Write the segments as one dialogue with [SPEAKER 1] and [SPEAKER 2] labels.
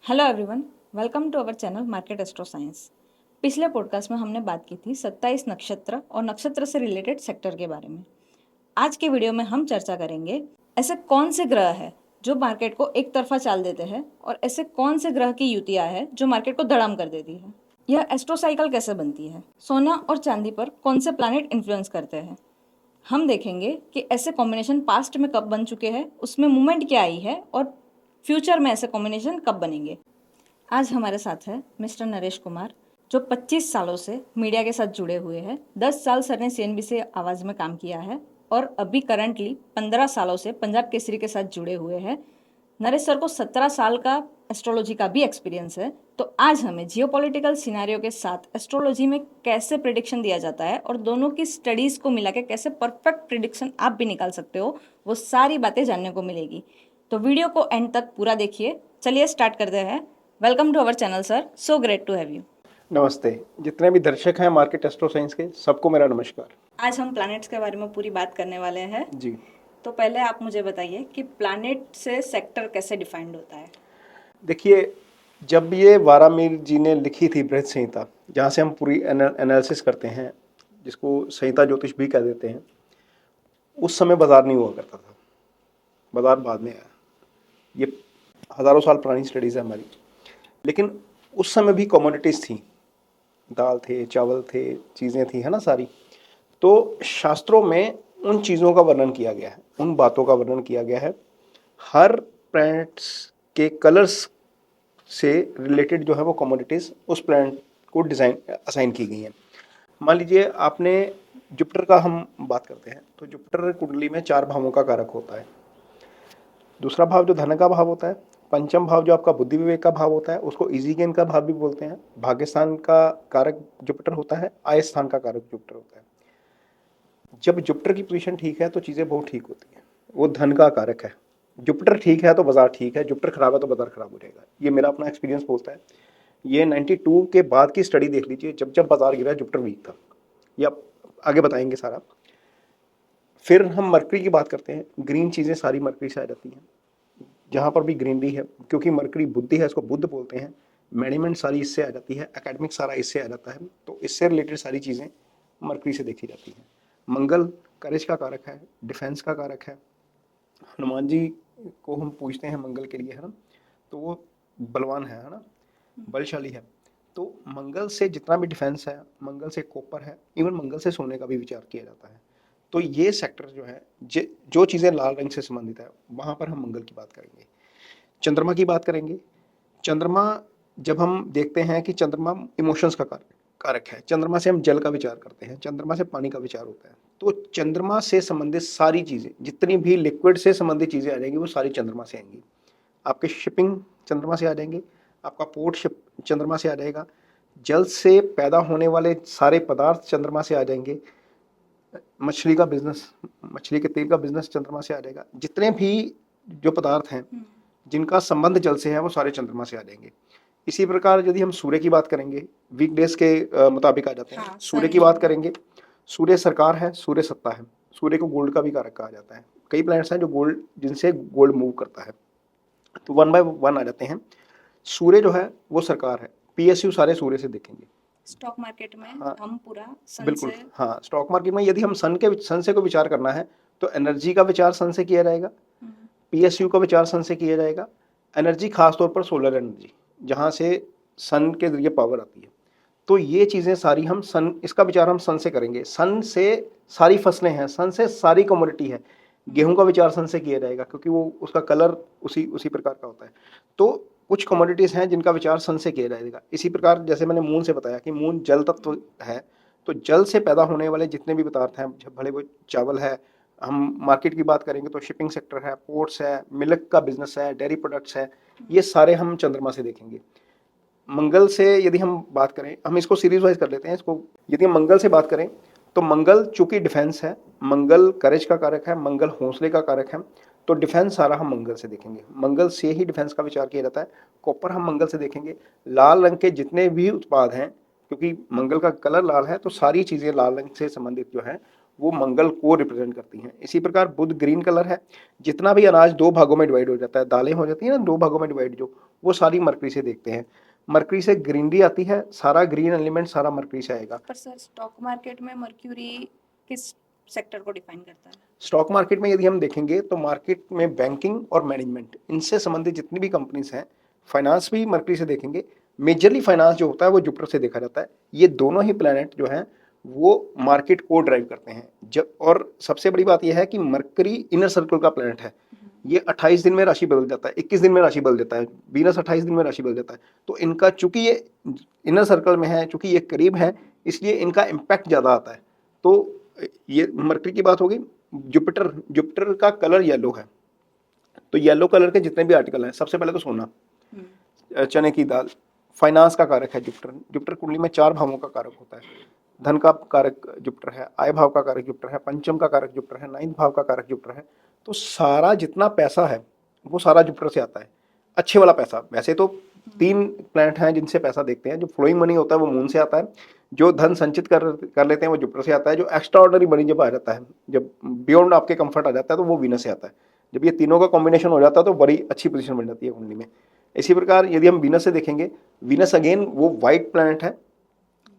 [SPEAKER 1] Hello everyone, welcome to our channel market astro science. पिछले podcast में हमने बात की थी 27 नक्षत्र और नक्षत्र से रिलेटेड सेक्टर के बारे में। आज के वीडियो में हम चर्चा करेंगे ऐसे कौन से ग्रह हैं जो मार्केट को एक तरफा चाल देते हैं और ऐसे कौन से ग्रह की युतियाँ हैं जो मार्केट को धड़ाम कर देती है। यह एस्ट्रो साइकिल कैसे बनती है, सोना और चांदी पर कौन से प्लैनेट इन्फ्लुएंस करते हैं। हम देखेंगे कि ऐसे कॉम्बिनेशन पास्ट में कब बन चुके हैं, उसमें मूवमेंट क्या आई है और फ्यूचर में ऐसे कॉम्बिनेशन कब बनेंगे। आज हमारे साथ है मिस्टर नरेश कुमार, जो 25 सालों से मीडिया के साथ जुड़े हुए हैं। 10 साल सर ने सीएनबीसी आवाज़ में काम किया है और अभी करंटली 15 सालों से पंजाब केसरी के साथ जुड़े हुए हैं। नरेश सर को 17 साल का एस्ट्रोलॉजी का भी एक्सपीरियंस है। तो आज हमें जियोपॉलिटिकल सिनेरियो के साथ एस्ट्रोलॉजी में कैसे प्रिडिक्शन दिया जाता है और दोनों की स्टडीज़ को मिला के कैसे परफेक्ट प्रिडिक्शन आप भी निकाल सकते हो, वो सारी बातें जानने को मिलेगी। तो वीडियो को एंड तक पूरा देखिए। चलिए स्टार्ट करते हैं। Welcome to our channel sir, so great to have you.
[SPEAKER 2] नमस्ते। जितने भी दर्शक हैं मार्केट एस्ट्रो साइंस के, सबको मेरा नमस्कार।
[SPEAKER 1] आज हम प्लैनेट्स के बारे में पूरी बात करने वाले हैं।
[SPEAKER 2] जी,
[SPEAKER 1] तो पहले आप मुझे बताइए कि प्लैनेट से सेक्टर कैसे डिफाइंड होता है।
[SPEAKER 2] देखिए, जब ये वारामिर जी ने लिखी थी बृहद संहिता, जहाँ से हम पूरी एनालिसिस करते हैं, जिसको संहिता ज्योतिष भी कह देते हैं, उस समय बाजार नहीं हुआ करता था। बाजार बाद में आया। ये हज़ारों साल पुरानी स्टडीज़ है हमारी। लेकिन उस समय भी कमोडिटीज़ थी, दाल थे, चावल थे, चीज़ें थी, है ना सारी। तो शास्त्रों में उन चीज़ों का वर्णन किया गया है, उन बातों का वर्णन किया गया है। हर प्लैनेट्स के कलर्स से रिलेटेड जो है वो कमोडिटीज़ उस प्लैनेट को डिज़ाइन असाइन की गई हैं। मान लीजिए आपने जुपिटर का हम बात करते हैं, तो जुपिटर कुंडली में 4 भावों का कारक होता है। दूसरा भाव जो धन का भाव होता है, पंचम भाव जो आपका बुद्धि विवेक का भाव होता है, उसको इजी गेन का भाव भी बोलते हैं। भाग्यस्थान का कारक जुपिटर होता है, आय स्थान का कारक जुपिटर होता है। जब जुपिटर की पोजीशन ठीक है तो चीज़ें बहुत ठीक होती हैं। वो धन का कारक है। जुपिटर ठीक है तो बाजार ठीक है, जुपिटर खराब है तो बाजार खराब हो जाएगा। ये मेरा अपना एक्सपीरियंस बोलता है। ये 92 के बाद की स्टडी देख लीजिए, जब जब बाजार गिरा जुपिटर वीक था। ये आप आगे बताएंगे सारा। फिर हम मरकरी की बात करते हैं। ग्रीन चीज़ें सारी मरकरी से आ जाती हैं, जहाँ पर भी ग्रीनरी है, क्योंकि मरकरी बुद्धि है, इसको बुद्ध बोलते हैं। मैनेजमेंट सारी इससे आ जाती है, एकेडमिक सारा इससे आ जाता है। तो इससे रिलेटेड सारी चीज़ें मरकरी से देखी जाती हैं। मंगल करेज का कारक है, डिफेंस का कारक है। हनुमान जी को हम पूछते हैं मंगल के लिए, है ना, तो वो बलवान है ना, बलशाली है। तो मंगल से जितना भी डिफेंस है, मंगल से कॉपर है, इवन मंगल से सोने का भी विचार किया जाता है। तो ये सेक्टर जो है, जो चीज़ें लाल रंग से संबंधित है, वहाँ पर हम मंगल की बात करेंगे। चंद्रमा की बात करेंगे। चंद्रमा, जब हम देखते हैं कि चंद्रमा इमोशंस का कारक है, चंद्रमा से हम जल का विचार करते हैं, चंद्रमा से पानी का विचार होता है। तो चंद्रमा से संबंधित सारी चीज़ें, जितनी भी लिक्विड से संबंधित चीज़ें आ जाएंगी, वो सारी चंद्रमा से आएंगी। आपके शिपिंग चंद्रमा से आ जाएंगे, आपका पोर्ट शिप चंद्रमा से आ जाएगा, जल से पैदा होने वाले सारे पदार्थ चंद्रमा से आ जाएंगे, मछली का बिजनेस, मछली के तेल का बिजनेस चंद्रमा से आ जाएगा। जितने भी जो पदार्थ हैं जिनका संबंध जल से है, वो सारे चंद्रमा से आ जाएंगे। इसी प्रकार यदि हम सूर्य की बात करेंगे, वीकडेज के मुताबिक आ जाते हैं।
[SPEAKER 1] हाँ,
[SPEAKER 2] सूर्य की बात करेंगे, सूर्य सरकार है, सूर्य सत्ता है। सूर्य को गोल्ड का भी कारक कहा जाता है। कई प्लैनेट्स हैं जो गोल्ड, जिनसे गोल्ड मूव करता है। तो वन बाय वन आ जाते हैं। सूर्य जो है वो सरकार है। पीएसयू सारे सूर्य से देखेंगे।
[SPEAKER 1] स्टॉक मार्केट में
[SPEAKER 2] हाँ,
[SPEAKER 1] हम पूरा सन
[SPEAKER 2] बिल्कुल।
[SPEAKER 1] से।
[SPEAKER 2] हाँ, स्टॉक मार्केट में यदि हम सन से को विचार करना है, तो एनर्जी का विचार सन से किया जाएगा, पीएसयू का विचार सन से किया जाएगा। एनर्जी खासतौर पर सोलर एनर्जी, जहाँ से सन के जरिए पावर आती है। तो ये चीज़ें सारी हम सन, इसका विचार हम सन से करेंगे। सन से सारी फसलें हैं, सन से सारी कमोडिटी है। गेहूं का विचार सन से किया जाएगा, क्योंकि वो उसका कलर उसी उसी प्रकार का होता है। तो कुछ कमोडिटीज़ हैं जिनका विचार सन से किया जाएगा। इसी प्रकार जैसे मैंने मून से बताया कि मून जल तत्व है, तो जल से पैदा होने वाले जितने भी पदार्थ हैं, भले वो चावल है, हम मार्केट की बात करेंगे तो शिपिंग सेक्टर है, पोर्ट्स है, मिल्क का बिजनेस है, डेयरी प्रोडक्ट्स है, ये सारे हम चंद्रमा से देखेंगे। मंगल से यदि हम बात करें, हम इसको सीरीज वाइज कर लेते हैं इसको। यदि हम मंगल से बात करें, तो मंगल चूंकि डिफेंस है, मंगल करेज का कारक है, मंगल हौसले का कारक है, तो डिफेंस सारा हम मंगल से देखेंगे। मंगल से ही डिफेंस का विचार किया जाता है। कॉपर हम मंगल से देखेंगे। लाल रंग के जितने भी उत्पाद हैं, क्योंकि मंगल का कलर लाल है, तो सारी चीज़ें लाल रंग से संबंधित जो है वो मंगल को रिप्रेजेंट करती हैं। इसी प्रकार बुध ग्रीन कलर है। जितना भी अनाज दो भागों में डिवाइड हो जाता है, दालें हो जाती हैं ना दो भागों में डिवाइड, जो वो सारी मरकरी से देखते हैं। मरकरी से ग्रीनरी आती है, सारा ग्रीन एलिमेंट सारा मरकरी से आएगा।
[SPEAKER 1] पर सर स्टॉक मार्केट में मर्क्यूरी किस सेक्टर को डिफाइन करता है?
[SPEAKER 2] स्टॉक मार्केट में यदि हम देखेंगे तो मार्केट में बैंकिंग और मैनेजमेंट, इनसे संबंधित जितनी भी कंपनीज हैं, फाइनेंस भी मरकरी से देखेंगे। मेजरली फाइनेंस जो होता है वो जुपिटर से देखा जाता है। ये दोनों ही प्लैनेट जो हैं वो मार्केट को ड्राइव करते हैं। जब और सबसे बड़ी बात यह है कि मरकरी इनर सर्कल का प्लैनेट है। ये 28 दिन में राशि बदल जाता है, 21 दिन में राशि बदल जाता है। वीनस 28 दिन में राशि बदल जाता है। तो इनका चूंकि ये इनर सर्कल में है, चूंकि ये करीब है, इसलिए इनका इम्पैक्ट ज़्यादा आता है। तो ये मरकरी की बात होगी। जुपिटर, जुपिटर का कलर येलो है। तो येलो कलर के जितने भी आर्टिकल हैं, सबसे पहले तो सोना, चने की दाल, फाइनेंस का कारक है जुपिटर। जुपिटर कुंडली में 4 भावों का कारक होता है। धन का कारक जुपिटर है, आय भाव का कारक जुपिटर है, पंचम का कारक जुपिटर है, 9th भाव का कारक जुपिटर है। तो सारा जितना पैसा है वो सारा जुपिटर से आता है, अच्छे वाला पैसा। वैसे तो 3 प्लैनेट हैं जिनसे पैसा देखते हैं। जो फ्लोइंग मनी होता है वो मून से आता है, जो धन संचित कर लेते हैं वो जुपिटर से आता है, जो एक्स्ट्रा ऑर्डनरी मनी जब आ जाता है, जब बियॉन्ड आपके कंफर्ट आ जाता है, तो वो वीनस से आता है। जब ये तीनों का कॉम्बिनेशन हो जाता है तो बड़ी अच्छी पोजीशन बन जाती है कुंडली में। इसी प्रकार यदि हम वीनस से देखेंगे, वीनस अगेन वो वाइट प्लैनेट है।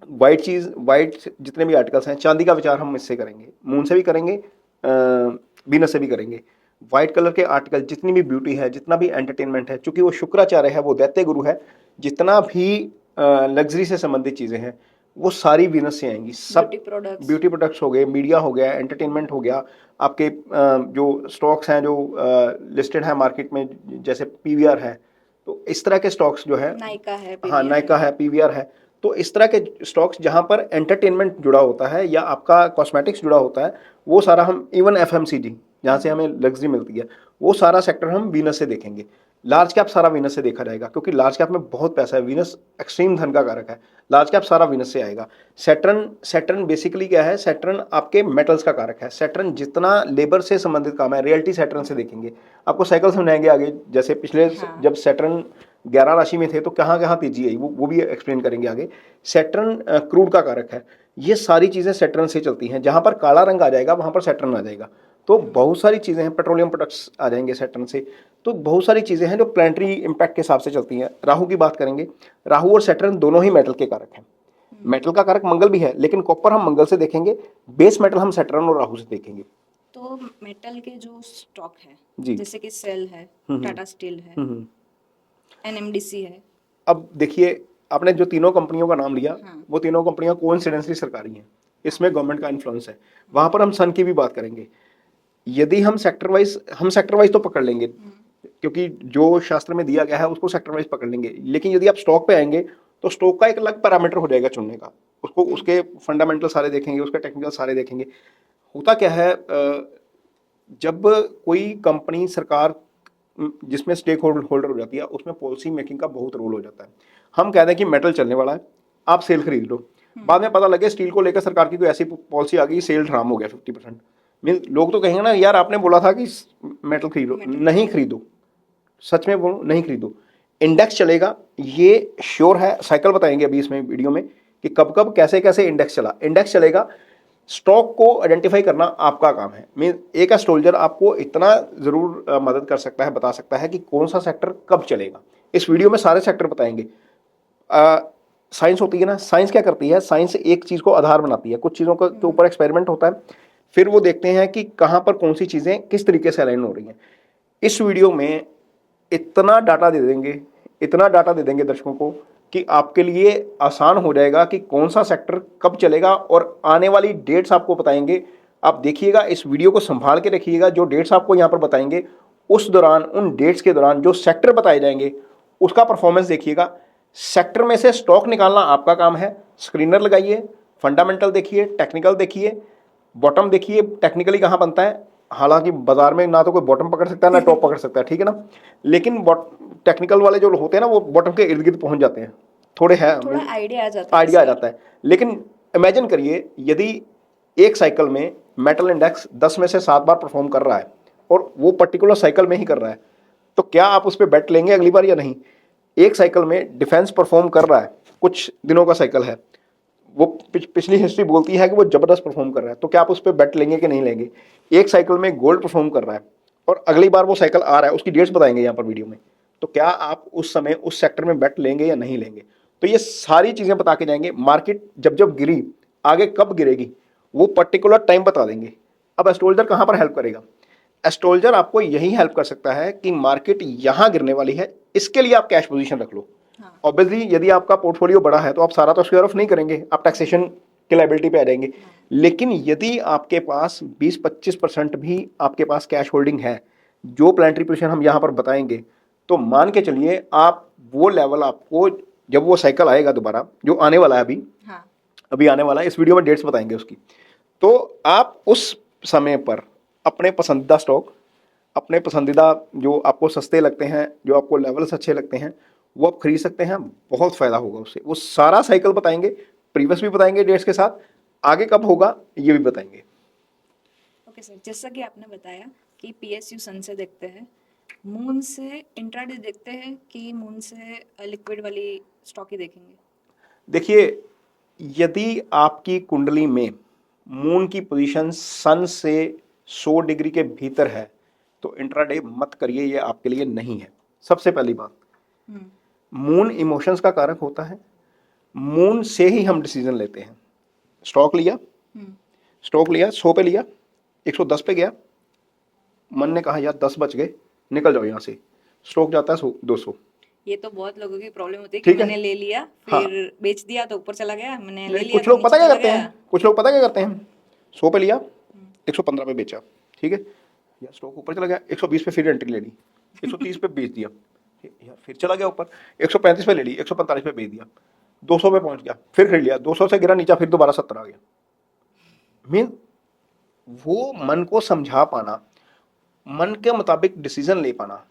[SPEAKER 2] वाइट चीज़, वाइट जितने भी आर्टिकल्स हैं, चांदी का विचार हम इससे करेंगे, मून से भी करेंगे, वीनस से भी करेंगे। व्हाइट कलर के आर्टिकल, जितनी भी ब्यूटी है, जितना भी एंटरटेनमेंट है, चूंकि वो शुक्राचार्य है, वो दैत्य गुरु है, जितना भी लग्जरी से संबंधित चीज़ें हैं वो सारी वीनस से आएंगी। सब ब्यूटी प्रोडक्ट्स हो गए, मीडिया हो गया, एंटरटेनमेंट हो गया, आपके जो स्टॉक्स हैं जो लिस्टेड है मार्केट में, जैसे पीवीआर है, तो इस तरह के स्टॉक्स जो है,
[SPEAKER 1] नायका है,
[SPEAKER 2] हाँ नायका है, पीवीआर है, तो इस तरह के स्टॉक्स जहां पर एंटरटेनमेंट जुड़ा होता है या आपका कॉस्मेटिक्स जुड़ा होता है, वो सारा हम, इवन एफएमसीजी जहाँ से हमें लग्जरी मिलती है, वो सारा सेक्टर हम वीनस से देखेंगे। लार्ज कैप सारा वीनस से देखा जाएगा, क्योंकि लार्ज कैप में बहुत पैसा है। वीनस एक्सट्रीम धन का कारक है। लार्ज कैप सारा वीनस से आएगा। सैटर्न बेसिकली क्या है? सैटर्न आपके मेटल्स का कारक है। सैटर्न जितना लेबर से संबंधित काम है, रियल्टी सैटर्न से देखेंगे। आपको साइकिल समझाएंगे आगे, जैसे पिछले जब सैटर्न 11 राशि में थे तो कहाँ कहाँ तेजी आई, वो भी एक्सप्लेन करेंगे आगे। सैटर्न क्रूड का कारक है। ये सारी चीज़ें सैटर्न से चलती हैं। जहाँ पर काला रंग आ जाएगा वहाँ पर सैटर्न आ जाएगा। तो बहुत सारी चीज़ें हैं, पेट्रोलियम प्रोडक्ट्स आ जाएंगे सैटर्न से। तो बहुत सारी चीज़ें हैं जो प्लानिटरी इम्पैक्ट के हिसाब से चलती हैं। राहु की बात करेंगे, राहु और सैटर्न दोनों ही मेटल के कारक हैं। मेटल का कारक मंगल भी है, लेकिन कॉपर हम मंगल से देखेंगे, बेस मेटल हम सैटर्न और राहु से देखेंगे।
[SPEAKER 1] तो मेटल के जो स्टॉक है,
[SPEAKER 2] जी,
[SPEAKER 1] जैसे कि सेल है, टाटा स्टील है, एनएमडीसी है।
[SPEAKER 2] अब देखिए, आपने जो तीनों कंपनियों का नाम लिया, वो तीनों कंपनियां कोइंसिडेंटली सरकारी हैं। इसमें गवर्नमेंट का इन्फ्लुएंस है। वहां पर हम सन की भी बात करेंगे। यदि हम सेक्टर वाइज तो पकड़ लेंगे, क्योंकि जो शास्त्र में दिया गया है उसको सेक्टर वाइज पकड़ लेंगे। लेकिन यदि आप स्टॉक पे आएंगे तो स्टॉक का एक अलग पैरामीटर हो जाएगा चुनने का। उसको, उसके फंडामेंटल सारे देखेंगे, उसके टेक्निकल सारे देखेंगे। होता क्या है, जब कोई कंपनी, सरकार जिसमें स्टेक होल्डर हो जाती है, उसमें पॉलिसी मेकिंग का बहुत रोल हो जाता है। हम कहते हैं कि मेटल चलने वाला है, आप सेल खरीद लो। बाद में पता लगे स्टील को लेकर सरकार की कोई ऐसी पॉलिसी आ गई, सेल ड्राम हो गया 50%। मीन लोग तो कहेंगे ना, यार आपने बोला था कि मेटल खरीदो, नहीं खरीदो। सच में बोलो, नहीं खरीदो। इंडेक्स चलेगा, ये श्योर है। साइकिल बताएंगे अभी इसमें वीडियो में कि कब कब कैसे कैसे इंडेक्स चला। इंडेक्स चलेगा, स्टॉक को आइडेंटिफाई करना आपका काम है। मीन एक एस्ट्रोलॉजर आपको इतना जरूर मदद कर सकता है, बता सकता है कि कौन सा सेक्टर कब चलेगा। इस वीडियो में सारे सेक्टर बताएंगे। साइंस होती है ना, साइंस क्या करती है? साइंस एक चीज को आधार बनाती है, कुछ चीजों के ऊपर एक्सपेरिमेंट होता है, फिर वो देखते हैं कि कहां पर कौन सी चीजें किस तरीके से अलाइन हो रही हैं। इस वीडियो में इतना डाटा दे देंगे, इतना डाटा दे देंगे दर्शकों को कि आपके लिए आसान हो जाएगा कि कौन सा सेक्टर कब चलेगा, और आने वाली डेट्स आपको बताएंगे। आप देखिएगा, इस वीडियो को संभाल के रखिएगा। जो डेट्स आपको यहाँ पर बताएंगे, उस दौरान, उन डेट्स के दौरान जो सेक्टर बताए जाएंगे उसका परफॉर्मेंस देखिएगा। सेक्टर में से स्टॉक निकालना आपका काम है। स्क्रीनर लगाइए, फंडामेंटल देखिए, टेक्निकल देखिए, बॉटम देखिए, टेक्निकली कहाँ बनता है। हालांकि बाजार में ना तो कोई बॉटम पकड़ सकता है ना टॉप पकड़ सकता है, ठीक है ना, लेकिन टेक्निकल वाले जो होते हैं ना, वो बॉटम के इर्द गिर्द पहुंच जाते हैं। थोड़ा आइडिया आ जाता है। लेकिन इमेजिन करिए, यदि एक साइकिल में मेटल इंडेक्स 10 में से 7 बार परफॉर्म कर रहा है, और वो पर्टिकुलर साइकिल में ही कर रहा है, तो क्या आप उस पर बेट लेंगे अगली बार या नहीं? एक साइकिल में डिफेंस परफॉर्म कर रहा है, कुछ दिनों का साइकिल है, वो पिछली हिस्ट्री बोलती है कि वो जबरदस्त परफॉर्म कर रहा है, तो क्या आप उस पर बेट लेंगे कि नहीं लेंगे? एक साइकिल में गोल्ड परफॉर्म कर रहा है और अगली बार वो साइकिल आ रहा है, उसकी डेट्स बताएंगे यहाँ पर वीडियो में, तो क्या आप उस समय उस सेक्टर में बेट लेंगे या नहीं लेंगे? तो ये सारी चीजें बता के जाएंगे। मार्केट जब जब गिरी, आगे कब गिरेगी, वो पर्टिकुलर टाइम बता देंगे। अब एस्ट्रोलॉजर कहां पर हेल्प करेगा? एस्ट्रोलॉजर आपको यही हेल्प कर सकता है कि मार्केट यहां गिरने वाली है, इसके लिए आप कैश पोजीशन रख लो।
[SPEAKER 1] हाँ।
[SPEAKER 2] ऑब्वियसली यदि आपका पोर्टफोलियो बड़ा है तो आप सारा तो स्क्वेयर ऑफ नहीं करेंगे, आप टैक्सेशन की लायबिलिटी पे आ जाएंगे। लेकिन यदि आपके पास 20-25% भी आपके पास कैश होल्डिंग है, जो प्लानिटरी पोजीशन हम यहाँ पर बताएंगे, तो मान के चलिए आप वो लेवल आपको, जब वो साइकिल आएगा दोबारा, जो आने वाला है अभी,
[SPEAKER 1] हाँ।
[SPEAKER 2] अभी आने वाला है, इस वीडियो में डेट्स बताएंगे उसकी, तो आप उस समय पर अपने पसंदीदा स्टॉक, अपने पसंदीदा जो आपको सस्ते लगते हैं, जो आपको लेवल्स अच्छे लगते हैं, वो आप खरीद सकते हैं। बहुत फायदा होगा उससे। वो सारा साइकिल बताएंगे, प्रीवियस भी बताएंगे डेट्स के साथ, आगे कब होगा ये भी बताएंगे।
[SPEAKER 1] ओके सर, जैसा कि आपने बताया कि पीएसयू सन से देखते हैं, मून से इंट्राडे देखते हैं कि मून से लिक्विड वाली स्टॉक ही देखेंगे?
[SPEAKER 2] देखिए, यदि आपकी कुंडली में मून की पोजीशन सन से 100 डिग्री के भीतर है तो इंट्राडे मत करिए, ये आपके लिए नहीं है। सबसे पहली बात, मून इमोशंस का कारक होता है, मून से ही हम डिसीजन लेते हैं। स्टॉक लिया, स्टॉक लिया 100 पे लिया, 110 पे गया, मन ने कहा यार 10 बच गए, निकल जाओ यहाँ से, स्टॉक जाता है 200।
[SPEAKER 1] ये तो बहुत लोगों की प्रॉब्लम होती है कि
[SPEAKER 2] ठीक है,
[SPEAKER 1] मैंने ले लिया,
[SPEAKER 2] हाँ।
[SPEAKER 1] फिर बेच दिया तो ऊपर चला गया, मैंने ले
[SPEAKER 2] नहीं,
[SPEAKER 1] लिया
[SPEAKER 2] कुछ
[SPEAKER 1] तो
[SPEAKER 2] लोग
[SPEAKER 1] नीचे
[SPEAKER 2] पता क्या
[SPEAKER 1] चला
[SPEAKER 2] करते
[SPEAKER 1] गया।
[SPEAKER 2] हैं, कुछ लोग पता क्या करते हैं, 100 पे लिया, 115 पे बेचा, ठीक है यार, स्टॉक ऊपर चला गया, 120 पे फिर एंट्री ले ली, 130 पे बेच दिया, यार फिर चला गया ऊपर, 135 पे ले ली, 145 पे बेच दिया, 200 पे पहुंच गया, फिर खरीद लिया, 200 से गिरा नीचा, फिर दोबारा 70 आ गया। मीन वो मन को समझा पाना, मन के मुताबिक डिसीजन ले पाना।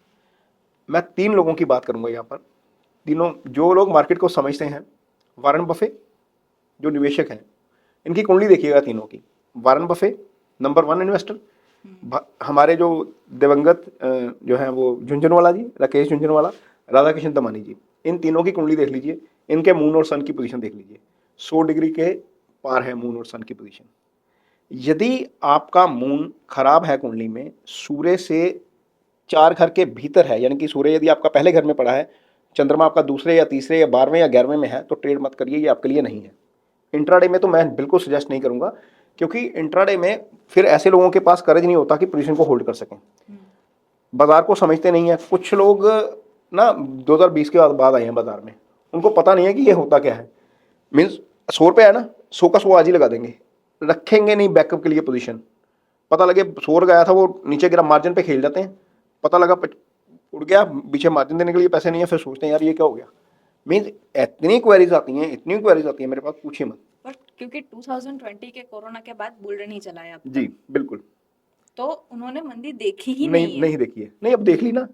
[SPEAKER 2] मैं 3 लोगों की बात करूंगा यहाँ पर, तीनों जो लोग मार्केट को समझते हैं। वारन बफे, जो निवेशक हैं, इनकी कुंडली देखिएगा तीनों की। वारन बफे नंबर 1 इन्वेस्टर, हमारे जो दिवंगत जो हैं वो झुंझुनवाला जी, राकेश झुंझुनवाला, राधा किशन दमानी जी, इन तीनों की कुंडली देख लीजिए, इनके मून और सन की पोजीशन देख लीजिए, 100 डिग्री के पार है मून और सन की पोजीशन। यदि आपका मून खराब है कुंडली में, सूर्य से 4 घर के भीतर है, यानी कि सूर्य यदि आपका पहले घर में पड़ा है, चंद्रमा आपका दूसरे या तीसरे या 12वें या 11वें में है, तो ट्रेड मत करिए, ये आपके लिए नहीं है। इंट्राडे में तो मैं बिल्कुल सजेस्ट नहीं करूंगा, क्योंकि इंट्राडे में फिर ऐसे लोगों के पास करेज नहीं होता कि पोजीशन को होल्ड कर सकें। बाजार को समझते नहीं है कुछ लोग ना, 2020 के बाद आए हैं बाजार में, उनको पता नहीं है कि ये होता क्या है। मीन्स 100 रुपये है ना, 100 का 100 आज ही लगा देंगे, रखेंगे नहीं बैकअप के लिए पोजीशन। पता लगे 100 गया था, वो नीचे गिरा, मार्जिन पे खेल जाते हैं, पता लगा उड़ गया, पीछे मार्जिन देने के लिए पैसे नहीं है, फिर सोचते हैं यार ये क्या हो गया। मीन्स इतनी क्वेरीज आती हैं, इतनी क्वेरीज आती हैं मेरे पास, पूछिए मत।
[SPEAKER 1] पर क्योंकि 2020 के कोरोना के बाद बुल रन ही चला है अब तक,
[SPEAKER 2] जी बिल्कुल।
[SPEAKER 1] तो उन्होंने मंदी देखी ही
[SPEAKER 2] नहीं
[SPEAKER 1] नहीं है।
[SPEAKER 2] नहीं देखी है, नहीं अब देख ली ना,
[SPEAKER 1] हाँ,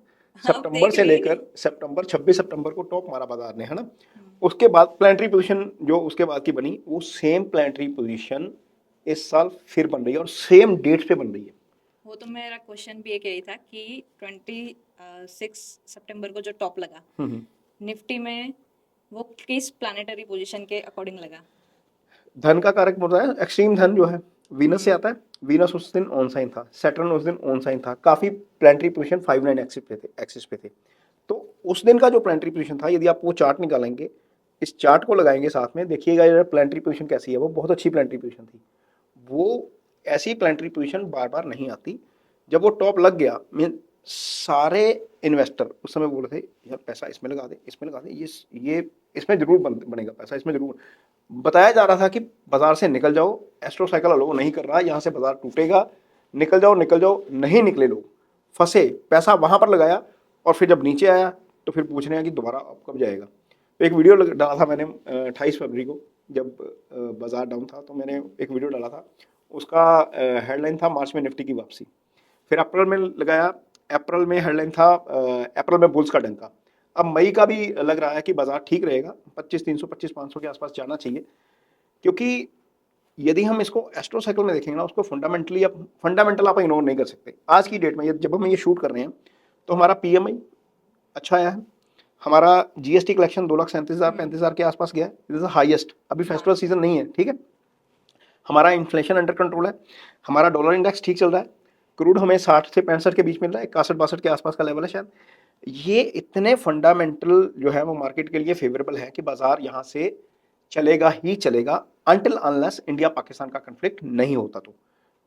[SPEAKER 1] अब
[SPEAKER 2] सितंबर
[SPEAKER 1] देख
[SPEAKER 2] से
[SPEAKER 1] ली।
[SPEAKER 2] लेकर सितंबर 26 सितंबर को टॉप मारा बाजार ने, है ना। उसके बाद प्लानिटरी पोजीशन जो उसके बाद की बनी, वो सेम प्लानिटरी पोजीशन इस साल फिर बन रही है और सेम डेट्स पे बन रही है।
[SPEAKER 1] वो तो मेरा क्वेश्चन भी एक यही था कि 26 सितंबर को जो टॉप लगा निफ्टी में, वो किस प्लानिटरी पोजीशन के अकॉर्डिंग लगा?
[SPEAKER 2] धन का कारक बोल रहा है, एक्सट्रीम धन जो है वीनस से आता है, वीनस उस दिन ऑन साइन था, सैटर्न उस दिन ऑन साइन था, काफी प्लानिटरी पोजीशन 59 एक्सिस पे थे। तो उस दिन का जो प्लानिटरी पोजीशन था, यदि आप वो चार्ट निकालेंगे, इस चार्ट को लगाएंगे साथ में, देखिएगा यार प्लानिटरी पोजीशन कैसी है, वो बहुत अच्छी प्लानिटरी पोजीशन थी। वो ऐसी प्लानिटरी पोजीशन बार बार नहीं आती। जब वो टॉप लग गया, मीन सारे इन्वेस्टर उस समय बोल रहे थे यार पैसा इसमें लगा दे, इसमें लगा दे, ये इसमें जरूर बनेगा पैसा, इसमें जरूर। बताया जा रहा था कि बाजार से निकल जाओ, एस्ट्रो साइकिल अलो नहीं कर रहा, यहाँ से बाजार टूटेगा, निकल जाओ निकल जाओ, नहीं निकले लोग, फंसे, पैसा वहां पर लगाया, और फिर जब नीचे आया तो फिर पूछ रहे हैं कि दोबारा अब कब जाएगा। तो एक वीडियो डाला था मैंने 28 फरवरी को, जब बाजार डाउन था, तो मैंने एक वीडियो डाला था, उसका हेडलाइन था मार्च में निफ्टी की वापसी। फिर अप्रैल में लगाया, अप्रैल में हेडलाइन था अप्रैल में बुल्स का डंका। अब मई का भी लग रहा है कि बाजार ठीक रहेगा, 25,300 25,500 के आसपास जाना चाहिए, क्योंकि यदि हम इसको एस्ट्रो साइकिल में देखेंगे ना, उसको फंडामेंटल आप इग्नोर नहीं कर सकते। आज की डेट में जब हम ये शूट कर रहे हैं, तो हमारा पीएमआई अच्छा आया है, हमारा जीएसटी कलेक्शन 2,37,000 35,000 के आसपास गया है, इट इज द हाईएस्ट। अभी फेस्टिवल सीजन नहीं है, ठीक है। हमारा इन्फ्लेशन अंडर कंट्रोल है, हमारा डॉलर इंडेक्स ठीक चल रहा है, क्रूड हमें 60 से 65 के बीच मिल रहा है, 61-62 के आसपास का लेवल है शायद। ये इतने फंडामेंटल जो है वो मार्केट के लिए फेवरेबल है कि बाजार यहाँ से चलेगा ही चलेगा अनटिल अनलेस इंडिया पाकिस्तान का कन्फ्लिक्ट नहीं होता।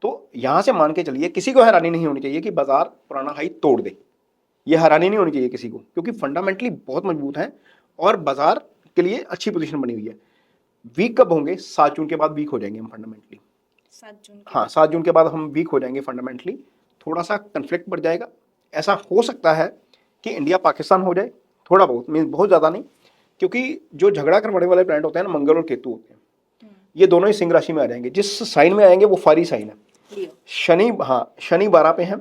[SPEAKER 2] तो यहाँ से मान के चलिए किसी को हैरानी नहीं होनी चाहिए कि बाजार पुराना हाई तोड़ दे, ये हैरानी नहीं होनी चाहिए किसी को, क्योंकि फंडामेंटली बहुत मजबूत है और बाजार के लिए अच्छी पोजीशन बनी हुई है। वीक कब होंगे? 7 जून के बाद वीक हो जाएंगे हम फंडामेंटली।
[SPEAKER 1] 7 जून
[SPEAKER 2] हाँ, 7 जून के बाद हम वीक हो जाएंगे फंडामेंटली, थोड़ा सा कन्फ्लिक्ट बढ़ जाएगा। ऐसा हो सकता है कि इंडिया पाकिस्तान हो जाए, थोड़ा बहुत, मीन बहुत ज़्यादा नहीं, क्योंकि जो झगड़ा करवाने वाले प्लैनेट होते हैं ना, मंगल और केतु होते हैं, ये दोनों ही सिंह राशि में आ जाएंगे। जिस साइन में आएंगे वो फारी साइन है। शनि, हाँ, शनि 12 पे है,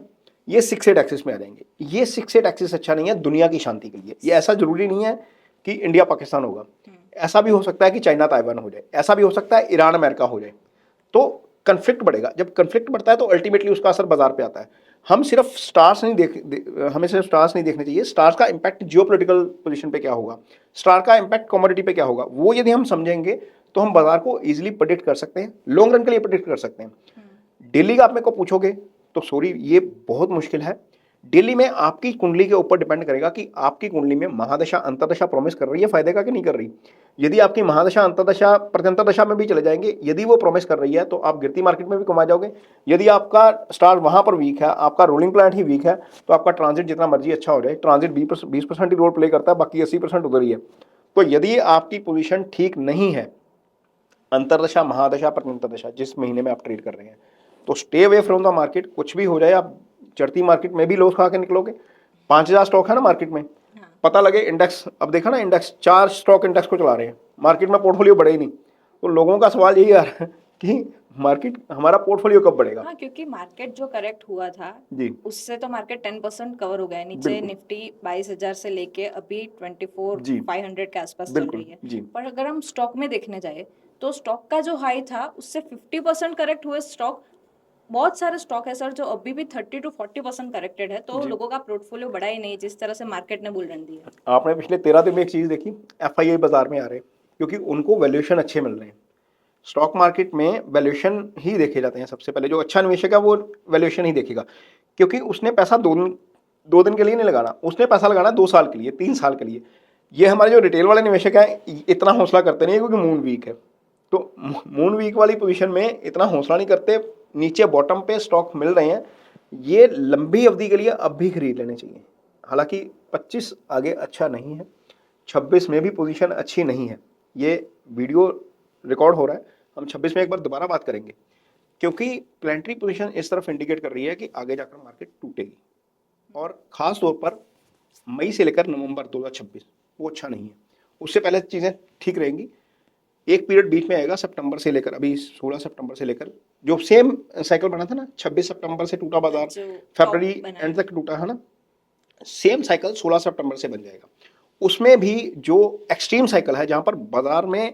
[SPEAKER 2] ये 6-8 एक्सिस में आ जाएंगे। ये 6-8 एक्सिस अच्छा नहीं है दुनिया की शांति के लिए। ये ऐसा जरूरी नहीं है कि इंडिया पाकिस्तान होगा, ऐसा भी हो सकता है कि चाइना ताइवान हो जाए, ऐसा भी हो सकता है ईरान अमेरिका हो जाए। तो कन्फ्लिक्ट बढ़ेगा, जब कन्फ्लिक्ट बढ़ता है तो अल्टीमेटली उसका असर बाजार पे आता है। हम सिर्फ स्टार्स नहीं हमें सिर्फ स्टार्स नहीं देखने चाहिए, स्टार्स का इंपैक्ट जियोपॉलिटिकल पोजीशन पे क्या होगा, स्टार का इंपैक्ट कमोडिटी पे क्या होगा, वो यदि हम समझेंगे तो हम बाजार को इजीली प्रेडिक्ट कर सकते हैं, लॉन्ग रन के लिए प्रेडिक्ट कर सकते हैं। डेली का आप मेरे को पूछोगे तो सॉरी, ये बहुत मुश्किल है। डेली में आपकी कुंडली के ऊपर डिपेंड करेगा कि आपकी कुंडली में महादशा अंतरदशा प्रॉमिस कर रही है फायदे का कि नहीं कर रही। यदि आपकी महादशा अंतरदशा प्रत्यंतर दशा में भी चले जाएंगे, यदि वो प्रॉमिस कर रही है तो आप गिरती मार्केट में भी कमा जाओगे। यदि आपका स्टार वहां पर वीक है, आपका रोलिंग प्लांट ही वीक है, तो आपका ट्रांजिट जितना मर्जी अच्छा हो जाए, ट्रांजिट 20% ही रोल प्ले करता है, बाकी 80% उधर ही है। तो यदि आपकी पोजिशन ठीक नहीं है, अंतरदशा महादशा प्रत्यंतर दशा जिस महीने में आप ट्रेड कर रहे हैं, तो stay away from the market. कुछ भी हो जाए, आप चढ़ती मार्केट में भी लॉस खा के निकलोगे। 5,000 स्टॉक है ना मार्केट में, पता लगे इंडेक्स, अब देखा ना इंडेक्स 4 स्टॉक इंडेक्स को चला रहे हैं, मार्केट में पोर्टफोलियो बढ़े ही नहीं। तो लोगों का सवाल यही आ रहा है कि मार्केट, हमारा पोर्टफोलियो कब बढ़ेगा।
[SPEAKER 1] हाँ, क्योंकि मार्केट जो करेक्ट हुआ था
[SPEAKER 2] जी,
[SPEAKER 1] उससे तो मार्केट 10% कवर हो गया है। नीचे निफ्टी 22,000 से लेके अभी 24,500 के आसपास चल रही है।
[SPEAKER 2] जी।
[SPEAKER 1] पर अगर हम स्टॉक में देखने जाए तो स्टॉक का जो हाई था उससे 50% करेक्ट हुए स्टॉक। बहुत सारे स्टॉक है सर जो अभी भी 30 to 40% करेक्टेड है, तो लोगों का पोर्टफोलियो बढ़ा ही नहीं जिस तरह से मार्केट ने बुल रन दी है।
[SPEAKER 2] आपने पिछले 13 दिन में एक चीज देखी, एफआईआई बाजार में आ रहे हैं क्योंकि उनको वैल्यूएशन अच्छे मिल रहे हैं। स्टॉक मार्केट में वैल्यूएशन ही देखे जाते हैं सबसे पहले, जो अच्छा निवेशक है वो वैल्यूएशन ही देखेगा, क्योंकि उसने पैसा दो दिन के लिए नहीं लगाना, उसने पैसा लगाना 2 साल के लिए, 3 साल के लिए। ये हमारे जो रिटेल वाले निवेशक हैं इतना हौसला करते नहीं है क्योंकि मून वीक है, तो मून वीक वाली पोजीशन में इतना हौसला नहीं करते। नीचे बॉटम पे स्टॉक मिल रहे हैं, ये लंबी अवधि के लिए अब भी खरीद लेने चाहिए। हालांकि 25 आगे अच्छा नहीं है, 26 में भी पोजीशन अच्छी नहीं है। ये वीडियो रिकॉर्ड हो रहा है, हम 26 में एक बार दोबारा बात करेंगे, क्योंकि प्लेनेटरी पोजीशन इस तरफ इंडिकेट कर रही है कि आगे जाकर मार्केट टूटेगी, और ख़ास तौर पर मई से लेकर नवंबर 2026 वो अच्छा नहीं है। उससे पहले चीज़ें ठीक रहेंगी। एक पीरियड बीच में आएगा सितंबर से लेकर, अभी 16 सितंबर से लेकर जो सेम साइकिल बना था ना, 26 सितंबर से टूटा बाजार, फरवरी एंड तक टूटा है ना, सेम साइकिल 16 सितंबर से बन जाएगा। उसमें भी जो एक्सट्रीम साइकिल है जहां पर बाजार में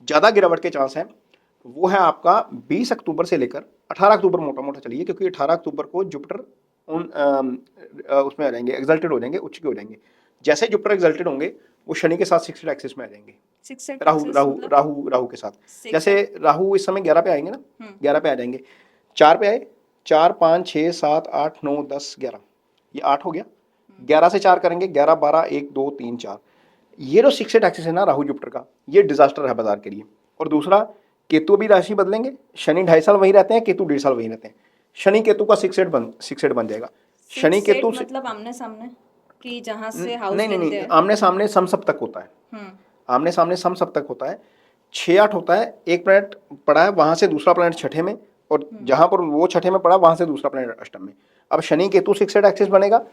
[SPEAKER 2] ज़्यादा गिरावट के चांस हैं, वो है आपका 20 अक्टूबर से लेकर 18 अक्टूबर मोटा मोटा चलिए, क्योंकि 18 अक्टूबर को जुपिटर उसमें आ जाएंगे, एक्सल्टेड हो जाएंगे, उच्च के हो जाएंगे। जैसे जुपिटर एक्सल्टेड होंगे वो शनि के साथ 6 एक्सिस में आ जाएंगे, राहु के साथ। जैसे राहु इस समय 11 पे आएंगे ना, 11 पे आ जाएंगे, 4 पे आए, 4 5 6 7 8 9 10 11, ये 8 हो गया, 11 से 4 करेंगे, 11 12 1 2 3 4। ये जो 6 एक्सिस है ना राहु जुपिटर का, ये डिजास्टर है बाजार के लिए। और दूसरा, केतु भी राशि बदलेंगे, शनि 2.5 साल वही रहते हैं, केतु 1.5 साल वही रहते हैं। शनि केतु का 6 बन जाएगा। शनि केतु
[SPEAKER 1] मतलब आमने सामने कि जहां से हाउस
[SPEAKER 2] नहीं, आमने सामने समसप्तक होता है, आमने सामने समसप्तक होता है। 6-8 होता है, एक प्लैनेट पड़ा है वहां से दूसरा प्लैनेट छठे में, और जहां पर वो छठे में पड़ा वहां से दूसरा प्लैनेट अष्टम में। अब शनि केतु 6 एक्सिस बनेगा,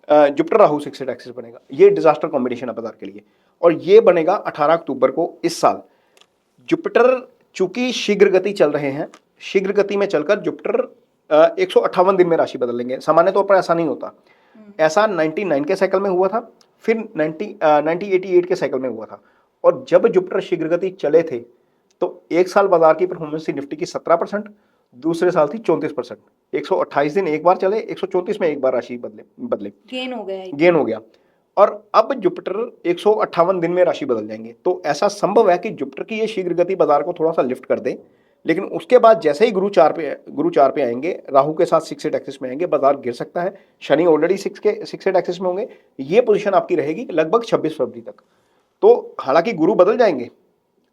[SPEAKER 2] जुपिटर राहु 6 एक्सिस बनेगा। ये डिजास्टर कॉम्बिनेशन है बाजार के लिए, और ये बनेगा 18 अक्टूबर को इस साल। जुपिटर चूंकि शीघ्र गति चल रहे हैं, शीघ्र गति में चलकर जुपिटर 158 दिन में राशि बदल लेंगे। सामान्य तौर पर ऐसा नहीं होता, ऐसा 99 के साइकिल में हुआ था, फिर 1988 के साइकिल में हुआ था। और जब जुपिटर शीघ्र गति चले थे तो एक साल बाजार की परफॉर्मेंस थी निफ्टी की 17%, दूसरे साल थी 34%। 128 दिन एक बार चले, 134 में एक बार राशि बदले, गेन हो गया। और अब जुपिटर 158 दिन में राशि बदल जाएंगे। तो ऐसा संभव है कि जुपिटर की ये शीघ्र गति बाजार को थोड़ा सा लिफ्ट कर दे, लेकिन उसके बाद जैसे ही गुरु 4 पे आएंगे, राहु के साथ 6 एक्सिस में आएंगे, बाजार गिर सकता है। शनि ऑलरेडी 6 एक्सिस में होंगे। ये पोजीशन आपकी रहेगी लगभग 26 फरवरी तक। तो हालांकि गुरु बदल जाएंगे,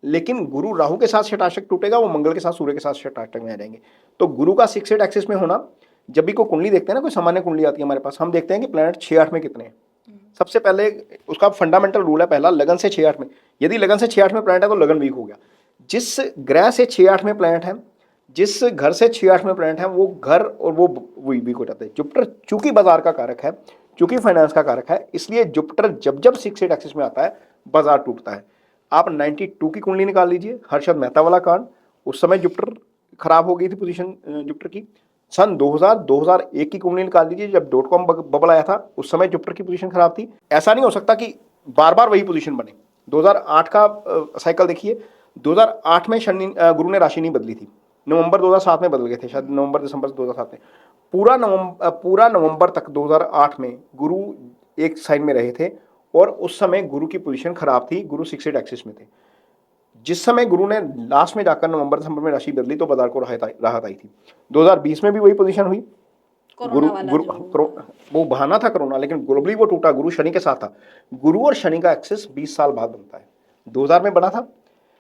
[SPEAKER 2] लेकिन गुरु राहु के साथ षटाष्टक टूटेगा, वो मंगल के साथ सूर्य के साथ षटाष्टक में आ जाएंगे। तो गुरु का 6 एक्सिस में होना, जब भी कोई कुंडली देखते हैं ना, कोई सामान्य कुंडली आती है हमारे पास, हम देखते हैं कि प्लैनेट 6-8 में कितने हैं। सबसे पहले उसका फंडामेंटल रूल है पहला, लगन से 6-8 में। यदि लगन से 6-8 में प्लैनेट है तो लगन वीक हो गया। जिस ग्रह से 6-8 में प्लैनेट है, जिस घर से 6-8 में प्लैनेट है, वो घर और वो वीक हो जाते हैं। जुपिटर चूंकि बाजार का कारक है, चूंकि फाइनेंस का कारक है, इसलिए जुपिटर जब जब 6 एक्सिस में आता है, बाजार टूटता है। आप 92 की कुंडली निकाल लीजिए, हर्षद मेहता वाला कांड, उस समय जुपिटर खराब हो गई थी पोजीशन जुपिटर की। सन 2001 की कुंडली निकाल लीजिए, जब .com बबल आया था, उस समय जुपिटर की पोजीशन खराब थी। ऐसा नहीं हो सकता कि बार बार वही पोजीशन बने। 2008 का साइकिल देखिए, 2008 में शनि गुरु ने राशि नहीं बदली थी, नवंबर 2007 में बदल गए थे, शायद नवंबर दिसंबर 2007 में। पूरा नवंबर तक 2008 में गुरु एक साइन में रहे थे, और उस समय गुरु की पोजीशन खराब थी, गुरु 6 एक्सिस में थे। जिस समय गुरु ने लास्ट में जाकर नवंबर दिसंबर में राशि बदली, तो बाजार को राहत आई थी। 2020 में भी वही पोजीशन हुई। वो बहाना था कोरोना, लेकिन ग्लोबली वो टूटा। गुरु शनि के साथ था। गुरु और शनि का एक्सिस 20 साल बाद बनता है। 2000 में बना था,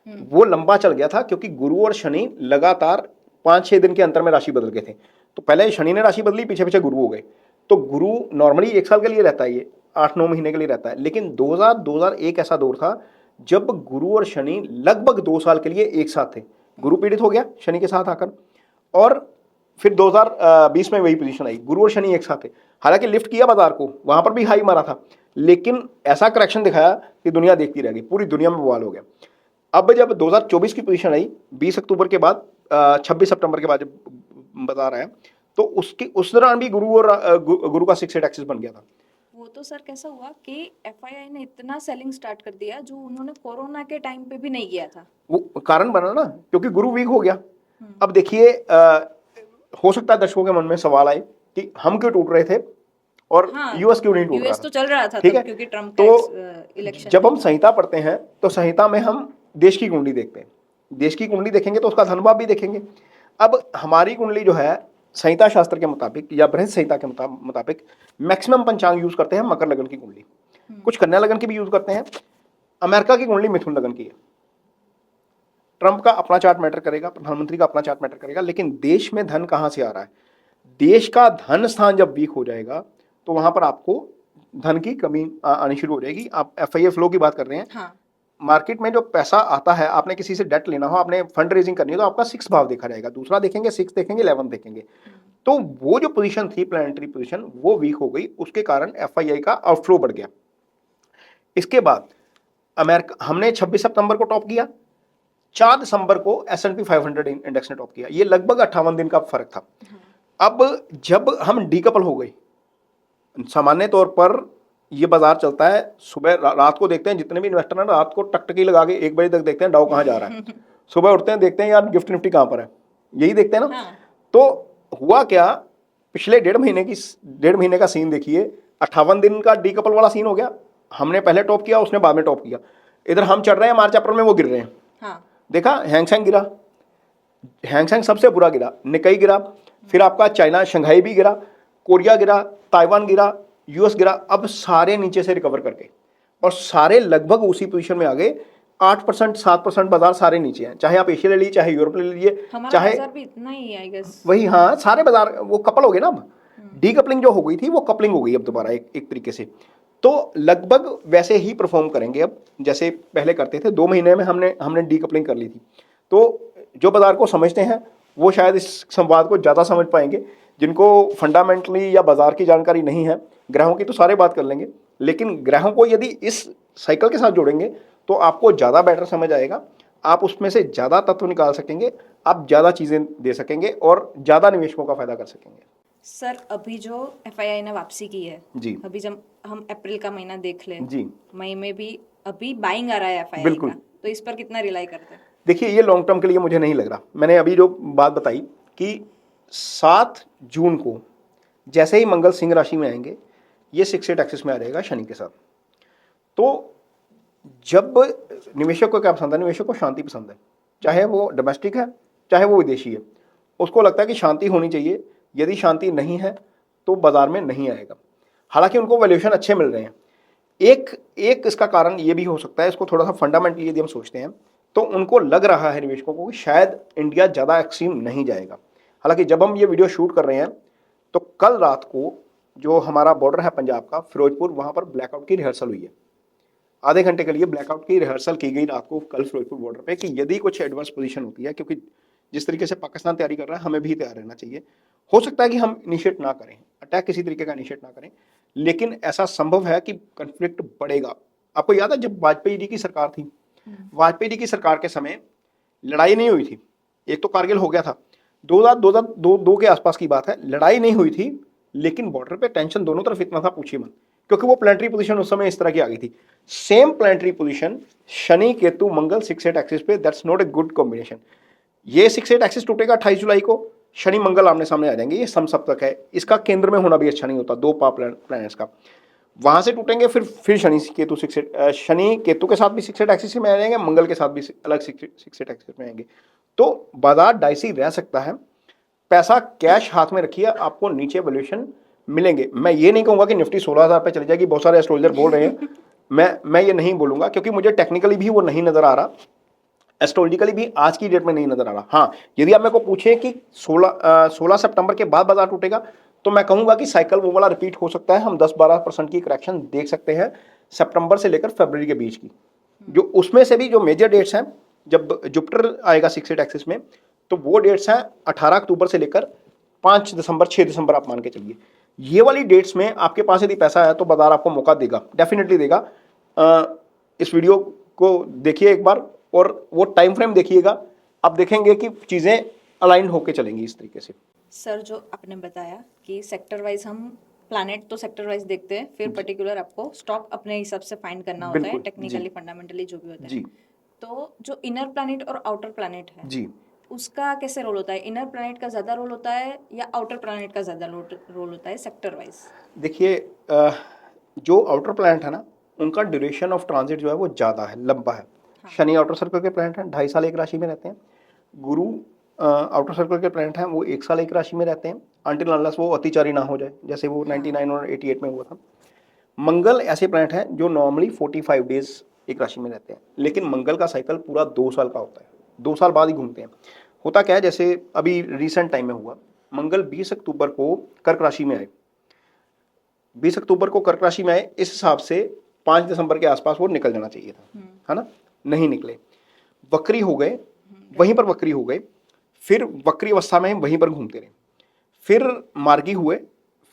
[SPEAKER 2] वो लंबा चल गया था, क्योंकि गुरु और शनि लगातार 5-6 दिन के अंतर में राशि बदल गए थे। तो पहले शनि ने राशि बदली, पीछे पीछे गुरु हो गए। तो गुरु नॉर्मली 1 साल के लिए रहता है, ये 8-9 महीने के लिए रहता है, लेकिन 2001 ऐसा दौर था जब गुरु और शनि लगभग 2 साल के लिए एक साथ थे। गुरु पीड़ित हो गया शनि के साथ आकर, और फिर 2020 में वही पोजीशन आई, गुरु और शनि एक साथ थे। हालांकि लिफ्ट किया बाजार को, वहां पर भी हाई मारा था, लेकिन ऐसा करेक्शन दिखाया कि दुनिया देखती रह गई, पूरी दुनिया में बवाल हो गया। अब जब 2024 की पोजीशन आई, 20 अक्टूबर के बाद, 26 सितंबर के बाद जब बाजार आया, तो उस दौरान भी गुरु का 6 एक्सिस बन गया था।
[SPEAKER 1] वो तो सर कैसा हुआ कि एफआईआई ने इतना सेलिंग स्टार्ट कर दिया जो उन्होंने कोरोना के टाइम पे भी नहीं किया था।
[SPEAKER 2] वो कारण बना ना, क्योंकि गुरु वीक हो गया। अब देखिए, हो सकता है दर्शकों के मन में सवाल आए कि हम क्यों टूट रहे थे और यूएस क्यों नहीं टूट रहा
[SPEAKER 1] यूएस तो चल रहा था,
[SPEAKER 2] ठीक है,
[SPEAKER 1] क्योंकि ट्रम्प
[SPEAKER 2] तो
[SPEAKER 1] इलेक्शन।
[SPEAKER 2] जब हम संहिता पढ़ते हैं, तो संहिता में हम देश की कुंडली देखते हैं। देश की कुंडली देखेंगे तो उसका धनभाव भी देखेंगे। अब हमारी कुंडली जो है, संहिता शास्त्र के मुताबिक या बृहस्पति संहिता के मुताबिक मैक्सिमम पंचांग यूज करते हैं मकर लगन की कुंडली, कुछ कन्या लगन की भी यूज करते हैं। अमेरिका की कुंडली मिथुन लगन की है। ट्रंप का अपना चार्ट मैटर करेगा, प्रधानमंत्री का अपना चार्ट मैटर करेगा, लेकिन देश में धन कहां से आ रहा है? देश का धन स्थान जब वीक हो जाएगा, तो वहां पर आपको धन की कमी आनी शुरू हो जाएगी। आप एफआईए फ्लो की बात कर रहे हैं।
[SPEAKER 1] हाँ।
[SPEAKER 2] मार्केट में जो पैसा आता है, आपने किसी से डेट लेना हो, आपने फंड रेजिंग करनी हो, तो आपका 6 भाव देखा जाएगा, दूसरा देखेंगे, 6 देखेंगे, 11 देखेंगे। तो वो जो पोजीशन थी प्लैनेटरी पोजीशन, वो वीक हो गई, उसके कारण एफआईआई का आउटफ्लो बढ़ गया। इसके बाद अमेरिका, हमने 26 सितंबर को टॉप किया, 4 दिसंबर को S&P 500 इंडेक्स ने टॉप किया। ये लगभग 58 दिन का फर्क था। अब जब हम डीकपल हो गए, सामान्य तौर पर ये बाजार चलता है, सुबह रात को देखते हैं, जितने भी इन्वेस्टर हैं रात को टकटकी लगा के 1 बजे तक देखते हैं डाउ कहाँ जा रहा है। सुबह उठते हैं, देखते हैं यार गिफ्ट निफ्टी कहाँ पर है, यही देखते हैं ना। तो हुआ क्या, पिछले 1.5 महीने का सीन देखिए, 58 दिन का डीकपल वाला सीन हो गया। हमने पहले टॉप किया, उसने बाद में टॉप किया। इधर हम चढ़ रहे हैं मार्च अप्रैल में, वो गिर रहे हैं। देखा, हैंगसेंग गिरा, हैंगसेंग सबसे बुरा गिरा, निकाई गिरा, फिर आपका चाइना शंघाई भी गिरा, कोरिया गिरा, ताइवान गिरा, यूएस गिरा। अब सारे नीचे से रिकवर करके, और सारे लगभग उसी पोजीशन में आ गए। 8% 7% बाजार सारे नीचे हैं, चाहे आप एशिया ले लीजिए, चाहे यूरोप ले लीजिए, चाहे
[SPEAKER 1] बाजार भी इतना ही है, आई गेस।
[SPEAKER 2] वही, हाँ, सारे बाजार वो कपल हो गए ना। अब डीकपलिंग जो हो गई थी, वो कपलिंग हो गई अब दोबारा एक तरीके से। तो लगभग वैसे ही परफॉर्म करेंगे अब, जैसे पहले करते थे। 2 महीने में हमने डीकपलिंग कर ली थी। तो जो बाजार को समझते हैं, वो शायद इस संवाद को ज़्यादा समझ पाएंगे। जिनको फंडामेंटली या बाजार की जानकारी नहीं है, ग्रहों की तो सारे बात कर लेंगे, लेकिन ग्रहों को यदि इस साइकिल के साथ जोड़ेंगे, तो आपको ज़्यादा बेटर समझ आएगा। आप उसमें से ज़्यादा तत्व निकाल सकेंगे, आप ज़्यादा चीज़ें दे सकेंगे, और ज़्यादा निवेशकों का फायदा कर सकेंगे।
[SPEAKER 1] सर, अभी जो एफआईआई ने वापसी की है जी, अभी जब हम अप्रैल का महीना देख लें जी, मई में भी अभी बाइंग आ रहा है एफआईआई का, तो इस पर कितना रिलाई करते हैं?
[SPEAKER 2] देखिए, ये लॉन्ग टर्म के लिए मुझे नहीं लग रहा। मैंने अभी जो बात बताई कि 7 जून को जैसे ही मंगल सिंह राशि में आएंगे, ये 6 एक्सिस में आ जाएगा शनि के साथ। तो जब निवेशक को क्या पसंद है, निवेशक को शांति पसंद है, चाहे वो डोमेस्टिक है चाहे वो विदेशी है। उसको लगता है कि शांति होनी चाहिए, यदि शांति नहीं है तो बाजार में नहीं आएगा। हालांकि उनको वैल्यूएशन अच्छे मिल रहे हैं। एक इसका कारण ये भी हो सकता है, इसको थोड़ा सा फंडामेंटली यदि हम सोचते हैं तो उनको लग रहा है निवेशकों को कि शायद इंडिया ज़्यादा एक्सट्रीम नहीं जाएगा। हालांकि जब हम ये वीडियो शूट कर रहे हैं तो कल रात को जो हमारा बॉर्डर है पंजाब का, फिरोजपुर, वहां पर ब्लैकआउट की रिहर्सल हुई है। आधे घंटे के लिए ब्लैकआउट की रिहर्सल की गई रात को कल फिरोजपुर बॉर्डर पे, कि यदि कुछ एडवर्स पोजीशन होती है, क्योंकि जिस तरीके से पाकिस्तान तैयारी कर रहा है हमें भी तैयार रहना चाहिए। हो सकता है कि हम इनिशिएट ना करें, अटैक किसी तरीके का इनिशिएट ना करें, लेकिन ऐसा संभव है कि कन्फ्लिक्ट बढ़ेगा। आपको याद है जब वाजपेयी जी की सरकार थी, वाजपेयी जी की सरकार के समय लड़ाई नहीं हुई थी। एक तो कारगिल हो गया था, 2002 के आसपास की बात है, लड़ाई नहीं हुई थी, लेकिन बॉर्डर पे टेंशन दोनों तरफ इतना था पूछिए मत, क्योंकि वो प्लानिटरी पोजीशन उस समय इस तरह की आ गई थी। Same planetary position Shani Ketu Mangal 6-8 axis पे, that's not a good combination. ये 6-8 एक्सिस टूटेगा 28 जुलाई को, शनि मंगल आमने सामने आ जाएंगे, ये समसप्तक है। इसका केंद्र में होना भी अच्छा नहीं होता, दो प्लैनेट्स का वहां से टूटेंगे, फिर शनि केतु 6-8, शनि केतु के साथ भी 6-8 एक्सिस में आ जाएंगे, मंगल के साथ भी अलग 6-8 एक्सिस में आएंगे। तो बाजार डाइसी रह सकता है। पैसा कैश हाथ में रखिए, आपको नीचे वैल्यूएशन मिलेंगे। मैं ये नहीं कहूंगा कि निफ्टी 16,000 पे चली जाएगी, बहुत सारे एस्ट्रोलॉजर बोल रहे हैं, मैं ये नहीं बोलूंगा, क्योंकि मुझे टेक्निकली भी वो नहीं नजर आ रहा, एस्ट्रोलॉजिकली भी आज की डेट में नहीं नजर आ रहा। हाँ, यदि आप मेरे को पूछें कि 16 सितंबर के बाद बाजार टूटेगा, तो मैं कहूंगा कि साइकिल वो वाला रिपीट हो सकता है। हम 10-12% की करेक्शन देख सकते हैं सितंबर से लेकर फरवरी के बीच की, जो उसमें से भी जो मेजर डेट्स हैं, जब जुपिटर आएगा 6-8 एक्सिस में, तो वो डेट्स हैं 18 अक्टूबर से लेकर 5 दिसंबर 6 दिसंबर, आप मान के चलिए। ये वाली डेट्स में आपके पास यदि पैसा है तो बाजार आपको मौका देगा, डेफिनेटली देगा। इस वीडियो को देखिए एक बार और वो टाइम फ्रेम देखिएगा, आप देखेंगे कि चीजें अलाइन होकर चलेंगी इस तरीके से।
[SPEAKER 1] सर, जो आपने बताया कि सेक्टर वाइज हम प्लानेट तो सेक्टर वाइज देखते हैं, फिर पर्टिकुलर आपको स्टॉक अपने हिसाब से फाइंड करना होता है,
[SPEAKER 2] बिल्कुल,
[SPEAKER 1] टेक्निकली
[SPEAKER 2] जी।
[SPEAKER 1] फंडामेंटली जो भी होता है।
[SPEAKER 2] जी
[SPEAKER 1] तो जो इनर प्लैनेट और आउटर प्लैनेट है,
[SPEAKER 2] जी
[SPEAKER 1] उसका कैसे रोल होता है? इनर प्लैनेट का ज्यादा रोल होता है या आउटर प्लैनेट का ज्यादा रोल होता है सेक्टर वाइज?
[SPEAKER 2] देखिए, जो आउटर प्लैनेट है ना, उनका ड्यूरेशन ऑफ ट्रांजिट जो है वो ज़्यादा है, लंबा है।
[SPEAKER 1] हाँ।
[SPEAKER 2] शनि आउटर सर्कल के प्लैनेट हैं, 2.5 साल एक राशि में रहते हैं। गुरु आउटर सर्कल के प्लैनेट हैं, वो 1 साल एक राशि में रहते हैं, अनटिल अनलेस वो अतिचारी ना हो जाए, जैसे वो 99 और 88 में हुआ था। मंगल ऐसे प्लैनेट हैं जो नॉर्मली 45 डेज एक राशि में रहते हैं, लेकिन मंगल का साइकिल पूरा 2 साल का होता है, 2 साल बाद ही घूमते हैं। होता क्या है, जैसे अभी रिसेंट टाइम में हुआ, मंगल 20 अक्टूबर को कर्क राशि में आए, 20 अक्टूबर को कर्क राशि में आए, इस हिसाब से 5 दिसंबर के आसपास वो निकल जाना चाहिए था, है ना, नहीं निकले, वक्री हो गए, वहीं पर वक्री हो गए, फिर वक्री अवस्था में वहीं पर घूमते रहे, फिर मार्गी हुए,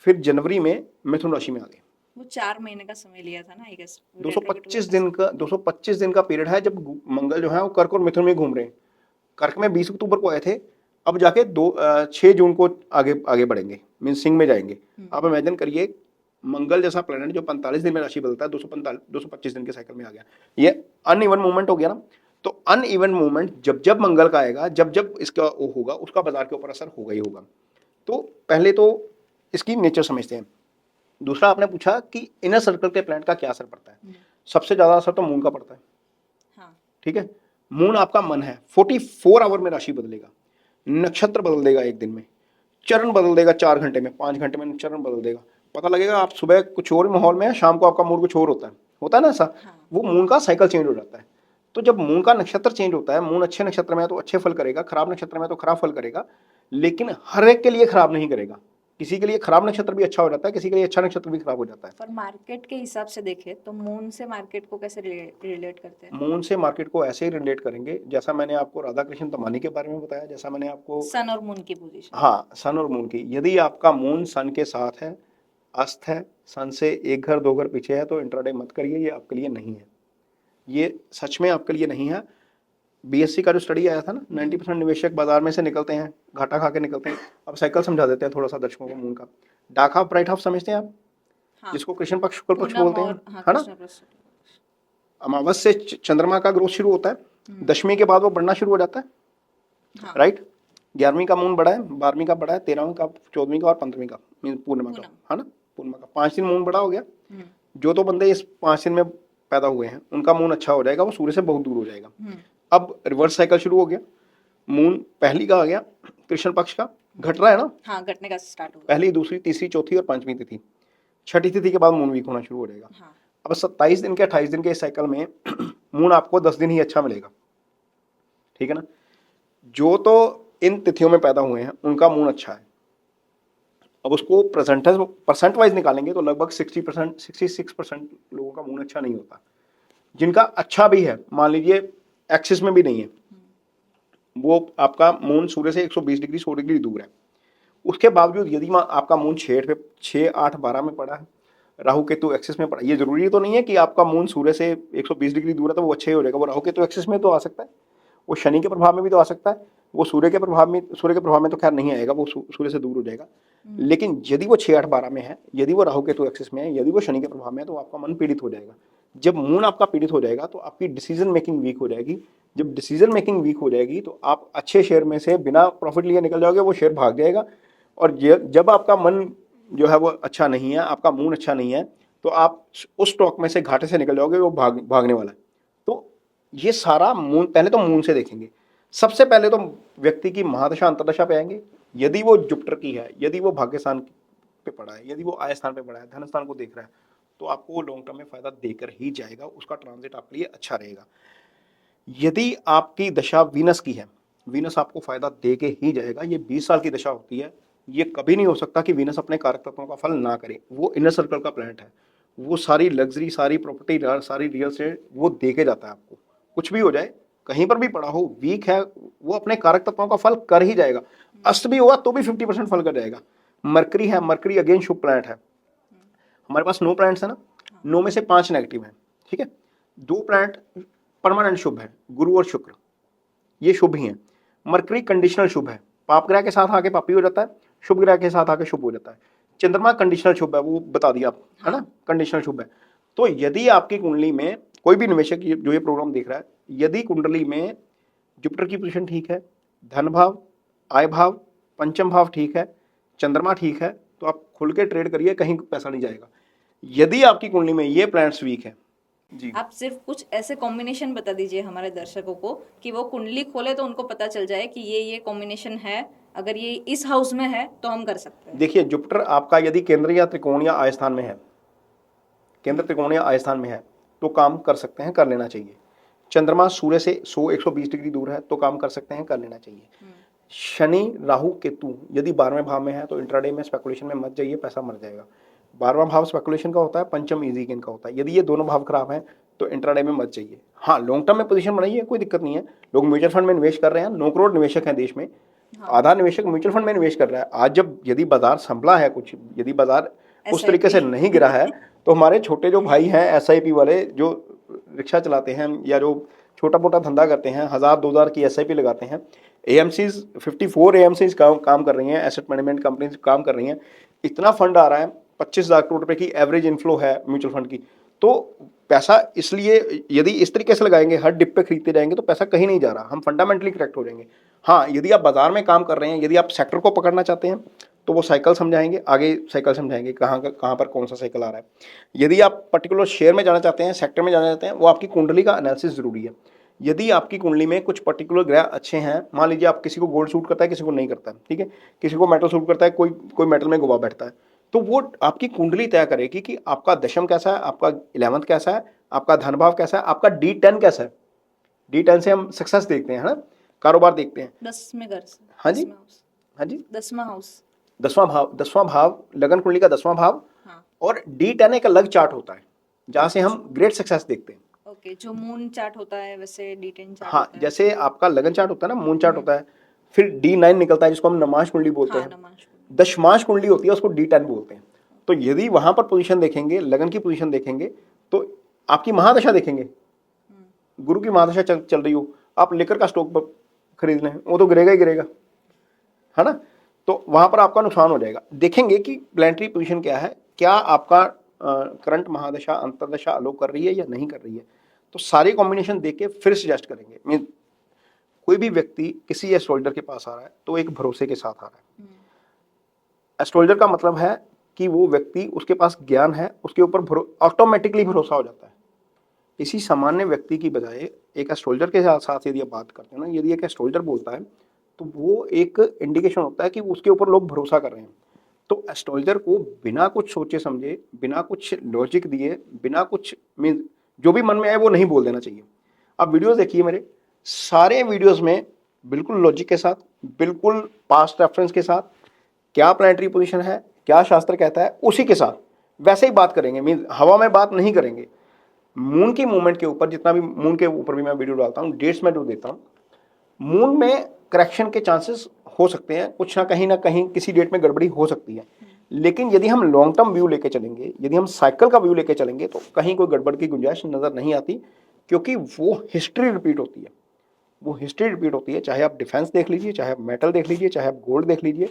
[SPEAKER 2] फिर जनवरी में मिथुन राशि में आ गए।
[SPEAKER 1] वो 4 महीने का समय लिया था ना, आई गेस
[SPEAKER 2] 225 दिन का पीरियड है जब मंगल जो है वो कर्क और मिथुन में घूम रहे हैं। कर्क में 20 अक्टूबर को आए थे, अब जाके 6 जून को आगे बढ़ेंगे, मीन सिंह में जाएंगे। आप इमेजिन करिए, मंगल जैसा प्लेनेट जो 45 दिन में राशि बदलता है, 225 दिन के साइकिल में आ गया। ये अनइवन मूवमेंट हो गया ना। तो अनइवन मूवमेंट जब मंगल का आएगा, जब इसका वो होगा, उसका बाजार के ऊपर असर होगा ही होगा। तो पहले तो इसकी नेचर समझते हैं। दूसरा, आपने पूछा कि इनर सर्कल के प्लैनेट का क्या असर पड़ता है। सबसे ज्यादा असर तो मून का पड़ता है।
[SPEAKER 1] हाँ।
[SPEAKER 2] ठीक है, मून आपका मन है, 44 आवर में राशि बदलेगा, नक्षत्र बदल देगा, एक दिन में चरण बदल देगा, 4 घंटे में, 5 घंटे में चरण बदल देगा। पता लगेगा आप सुबह कुछ और माहौल में है, शाम को आपका मूड कुछ और होता है ना ऐसा।
[SPEAKER 1] हाँ।
[SPEAKER 2] वो मून का साइकिल चेंज हो जाता है। तो जब मून का नक्षत्र चेंज होता है, मून अच्छे नक्षत्र में है तो अच्छे फल करेगा, खराब नक्षत्र में तो खराब फल करेगा, लेकिन हर एक के लिए खराब नहीं करेगा। किसी के लिए खराब नक्षत्र भी अच्छा हो जाता है, किसी के लिए अच्छा नक्षत्र भी खराब हो जाता है।
[SPEAKER 1] पर मार्केट के हिसाब से देखें तो मून से मार्केट को कैसे रिलेट करते हैं?
[SPEAKER 2] मून से मार्केट को ऐसे ही रिलेट करेंगे जैसा मैंने आपको राधा कृष्ण तमानी के बारे में बताया, जैसा मैंने आपको
[SPEAKER 1] सन और मून की पोजीशन।
[SPEAKER 2] हाँ, सन और मून की। यदि आपका मून सन के साथ है, अस्त है, सन से 1 घर 2 घर पीछे है, तो इंट्राडे मत करिए, ये आपके लिए नहीं है, ये सच में आपके लिए नहीं है। बीएससी का जो स्टडी आया था ना, 90% निवेशक बाजार में से निकलते हैं, घाटा खा के निकलते हैं। अब साइकिल समझा देते हैं थोड़ा सा दर्शकों को मून का। डार्क हाफ ब्राइट हाफ समझते हैं आप?
[SPEAKER 1] हाँ।
[SPEAKER 2] जिसको कृष्ण पक्ष शुक्ल पक्ष
[SPEAKER 1] पूनम
[SPEAKER 2] बोलते
[SPEAKER 1] और
[SPEAKER 2] हैं,
[SPEAKER 1] हाँ,
[SPEAKER 2] है ना।
[SPEAKER 1] कृष्ण पक्ष।
[SPEAKER 2] अमावस से चंद्रमा का ग्रोथ शुरू होता है, दशमी के बाद वो बढ़ना शुरू हो जाता है,
[SPEAKER 1] हाँ।
[SPEAKER 2] राइट। 11वीं का मून बड़ा है, 12वीं का बड़ा है, 13वीं का, 14वीं का और 15वीं का, मीन पूर्णिमा का, है ना, पूर्णिमा का 5 दिन मून बड़ा हो गया। जो तो बंदे इस 5 दिन में पैदा हुए हैं उनका मून अच्छा हो जाएगा, वो सूर्य से बहुत दूर हो जाएगा।
[SPEAKER 1] हम्म।
[SPEAKER 2] अब रिवर्स साइकिल शुरू हो गया, मून पहली का आ गया, कृष्ण पक्ष का घट रहा है ना,
[SPEAKER 1] हाँ, घटने का स्टार्ट हो गया।
[SPEAKER 2] पहली, दूसरी, तीसरी, चौथी और पांचवी तिथि, छठी तिथि के बाद मून वीक होना शुरू हो जाएगा।
[SPEAKER 1] हाँ।
[SPEAKER 2] अब 27 दिन के 28 दिन के इस साइकिल में मून आपको 10 दिन ही अच्छा मिलेगा, ठीक है ना। जो तो इन तिथियों में पैदा हुए हैं उनका मून अच्छा है। अब उसको परसेंट वाइज निकालेंगे तो लगभग 60%, 66% लोगों का मून अच्छा नहीं होता। जिनका अच्छा भी है, मान लीजिए एक्सिस में भी नहीं है, वो आपका मून सूर्य से 120 डिग्री 100 डिग्री दूर है, उसके बावजूद यदि आपका मून 6, 8, 12 में पड़ा है, राहु केतु एक्सिस में पड़ा, ये जरूरी तो नहीं है कि आपका मून सूर्य से 120 डिग्री दूर है तो वो अच्छा ही हो जाएगा। वो राहु केतु एक्सिस में तो आ सकता है, वो शनि के प्रभाव में भी तो आ सकता है, वो सूर्य के प्रभाव में तो खैर नहीं आएगा, वो सूर्य से दूर हो जाएगा। लेकिन यदि वो 6, 8, 12 में है, यदि वो राहु केतु एक्सिस में है, यदि वो शनि के प्रभाव में है, तो आपका मन पीड़ित हो जाएगा। जब मून आपका पीड़ित हो जाएगा तो आपकी डिसीजन मेकिंग वीक हो जाएगी। जब डिसीजन मेकिंग वीक हो जाएगी तो आप अच्छे शेयर में से बिना प्रॉफिट लिए निकल जाओगे, वो शेयर भाग जाएगा। और जब आपका मन जो है वो अच्छा नहीं है, आपका मून अच्छा नहीं है, तो आप उस स्टॉक में से घाटे से निकल जाओगे, वो भागने वाला है। तो ये सारा मून, पहले तो मून से देखेंगे। सबसे पहले तो व्यक्ति की महादशा अंतर्दशा पे आएंगे। यदि वो जुपिटर की है, यदि वो भाग्य स्थान पे पड़ा है, यदि वो आय स्थान पे पड़ा है, धन स्थान को देख रहा है, तो आपको वो लॉन्ग टर्म में फायदा देकर ही जाएगा, उसका ट्रांजिट आपके लिए अच्छा रहेगा। यदि आपकी दशा वीनस की है, वीनस आपको फायदा दे के ही जाएगा। ये 20 साल की दशा होती है, ये कभी नहीं हो सकता कि वीनस अपने कारक तत्वों का फल ना करे। वो इनर सर्कल का प्लैनेट है, वो सारी लग्जरी, सारी प्रॉपर्टी, सारी रियल एस्टेट वो दे के जाता है आपको। कुछ भी हो जाए, कहीं पर भी पड़ा हो, वीक है, वो अपने कारक तत्वों का फल कर ही जाएगा। अस्त भी होगा तो भी 50% फल कर जाएगा। मरकरी है, मरकरी अगेन शुभ प्लैनेट है। हमारे पास 9 प्लैनेट्स है ना, 9 में से 5 नेगेटिव हैं, ठीक है। 2 प्लैनेट परमानेंट शुभ है, गुरु और शुक्र, ये शुभ ही हैं। मरकरी कंडीशनल शुभ है, पाप ग्रह के साथ आके पापी हो जाता है, शुभ ग्रह के साथ आके शुभ हो जाता है। चंद्रमा कंडीशनल शुभ है, वो बता दिया आप, है ना, कंडीशनल शुभ है। तो यदि आपकी कुंडली में कोई भी निवेशक जो ये प्रोग्राम देख रहा है, यदि कुंडली में जुपिटर की पोजीशन ठीक है, धन भाव, आय भाव, पंचम भाव ठीक है, चंद्रमा ठीक है, तो आप खुल के ट्रेड करिए, कहीं पैसा नहीं जाएगा। यदि आपकी कुंडली में ये प्लैनेट्स वीक है जी,
[SPEAKER 1] आप सिर्फ कुछ ऐसे कॉम्बिनेशन बता दीजिए हमारे दर्शकों को कि वो कुंडली खोले तो उनको पता चल जाए कि ये कॉम्बिनेशन है, अगर ये इस हाउस में है तो हम कर सकते हैं।
[SPEAKER 2] देखिए जुपिटर आपका यदि केंद्र या त्रिकोण या आय स्थान में है, केंद्र त्रिकोण या आय स्थान में है, तो काम कर सकते हैं, कर लेना चाहिए। चंद्रमा सूर्य से 100-120 डिग्री दूर है तो काम कर सकते हैं, कर लेना चाहिए। शनि राहु केतु यदि 12वें भाव में है तो इंट्राडे में स्पेकुलेशन में मत जाइए, पैसा मर जाएगा। 12वां भाव स्पेकुलेशन का होता है, पंचम इजी गेन का होता है। यदि ये दोनों भाव खराब हैं तो इंट्राडे में मत जाइए। हाँ, लॉन्ग टर्म में पोजीशन बनाइए, कोई दिक्कत नहीं है। लोग म्यूचुअल फंड में निवेश कर रहे हैं, 9 करोड़ निवेशक हैं देश में, आधा निवेशक म्यूचुअल फंड में निवेश कर रहा है। आज जब यदि बाजार संभला है, कुछ यदि बाजार उस तरीके से नहीं गिरा है, तो हमारे छोटे जो भाई हैं SIP वाले, जो रिक्शा चलाते हैं या जो छोटा मोटा धंधा करते हैं, 1000-2000 की SIP लगाते हैं, AMCs 54 AMCs काम कर रही हैं, एसेट मैनेजमेंट कंपनीज काम कर रही हैं, इतना फंड आ रहा है, 25,000 करोड़ रुपए की एवरेज इनफ्लो है म्यूचुअल फंड की। तो पैसा इसलिए यदि इस तरीके से लगाएंगे, हर डिप पे खरीदते जाएंगे, तो पैसा कहीं नहीं जा रहा, हम फंडामेंटली करेक्ट हो जाएंगे। हाँ, यदि आप बाजार में काम कर रहे हैं, यदि आप सेक्टर को पकड़ना चाहते हैं, तो वो साइकिल समझाएंगे, आगे साइकिल समझाएंगे कहाँ पर कौन सा साइकिल आ रहा है। यदि आप पर्टिकुलर शेयर में जाना चाहते हैं, सेक्टर में जाना चाहते हैं, वो आपकी कुंडली का एनालिसिस जरूरी है। यदि आपकी कुंडली में कुछ पर्टिकुलर ग्रह अच्छे हैं, मान लीजिए आप किसी को गोल्ड सूट करता है, किसी को नहीं करता है, ठीक है, किसी को मेटल सूट करता है, कोई मेटल में गुबा बैठता है, तो वो आपकी कुंडली तय करेगी कि आपका दशम कैसा है, आपका 11th कैसा है, आपका धन भाव कैसा है, आपका D10 कैसा है। D10 से हम सक्सेस देखते हैं, है ना, कारोबार देखते हैं।
[SPEAKER 1] 10वें घर से,
[SPEAKER 2] हाँ जी, हाँ जी,
[SPEAKER 1] 10वां हाउस,
[SPEAKER 2] 10वां भाव लगन कुंडली का 10वां भाव।
[SPEAKER 1] हाँ।
[SPEAKER 2] और D10 एक अलग चार्ट होता है जहां से हम ग्रेट सक्सेस देखते हैं।
[SPEAKER 1] ओके, जो मून चार्ट होता है वैसे D10 चार्ट
[SPEAKER 2] हाँ,
[SPEAKER 1] होता है।
[SPEAKER 2] जैसे आपका लगन चार्ट होता है ना, मून चार्ट होता है, फिर D9 निकलता है जिसको हम नमाश कुंडली बोलते हैं, दशमाश कुंडली होती है उसको D10 बोलते हैं। तो यदि वहां पर पोजीशन देखेंगे, लगन की पोजीशन देखेंगे, तो आपकी महादशा देखेंगे, गुरु की महादशा चल रही हो, आप लेकर का स्टॉक पर खरीद लें, वो तो गिरेगा ही गिरेगा, है ना, तो वहां पर आपका नुकसान हो जाएगा। देखेंगे कि प्लैनेटरी पोजीशन क्या है, क्या आपका करंट महादशा अंतरदशा अलो कर रही है या नहीं कर रही है, तो सारे कॉम्बिनेशन देख के फिर सजेस्ट करेंगे। मीन कोई भी व्यक्ति किसी एस्ट्रोलॉजर के पास आ रहा है तो एक भरोसे के साथ आ रहा है। एस्ट्रोलॉजर का मतलब है कि वो व्यक्ति, उसके पास ज्ञान है, उसके ऊपर ऑटोमेटिकली भरोसा हो जाता है। किसी सामान्य व्यक्ति की बजाय एक एस्ट्रोलॉजर के साथ यदि आप बात करते हैं ना, यदि एक एस्ट्रोलॉजर बोलता है तो वो एक इंडिकेशन होता है कि उसके ऊपर लोग भरोसा कर रहे हैं। तो एस्ट्रोलॉजर को बिना कुछ सोचे समझे, बिना कुछ लॉजिक दिए, बिना कुछ मीन जो भी मन में आए वो नहीं बोल देना चाहिए। आप वीडियोस देखिए मेरे, सारे वीडियोस में बिल्कुल लॉजिक के साथ, बिल्कुल पास्ट रेफरेंस के साथ, क्या प्लानिटरी पोजीशन है, क्या शास्त्र कहता है, उसी के साथ वैसे ही बात करेंगे। मीन हवा में बात नहीं करेंगे। मून की मूवमेंट के ऊपर, जितना भी मून के ऊपर भी मैं वीडियो डालता हूँ, डेट्स में जो देता हूँ, मून में करेक्शन के चांसेस हो सकते हैं, कुछ ना कहीं किसी डेट में गड़बड़ी हो सकती है। लेकिन यदि हम लॉन्ग टर्म व्यू लेके चलेंगे, यदि हम साइकिल का व्यू लेके चलेंगे, तो कहीं कोई गड़बड़ की गुंजाइश नजर नहीं आती, क्योंकि वो हिस्ट्री रिपीट होती है। वो हिस्ट्री रिपीट होती है, चाहे आप डिफेंस देख लीजिए, चाहे आप मेटल देख लीजिए, चाहे आप गोल्ड देख लीजिए।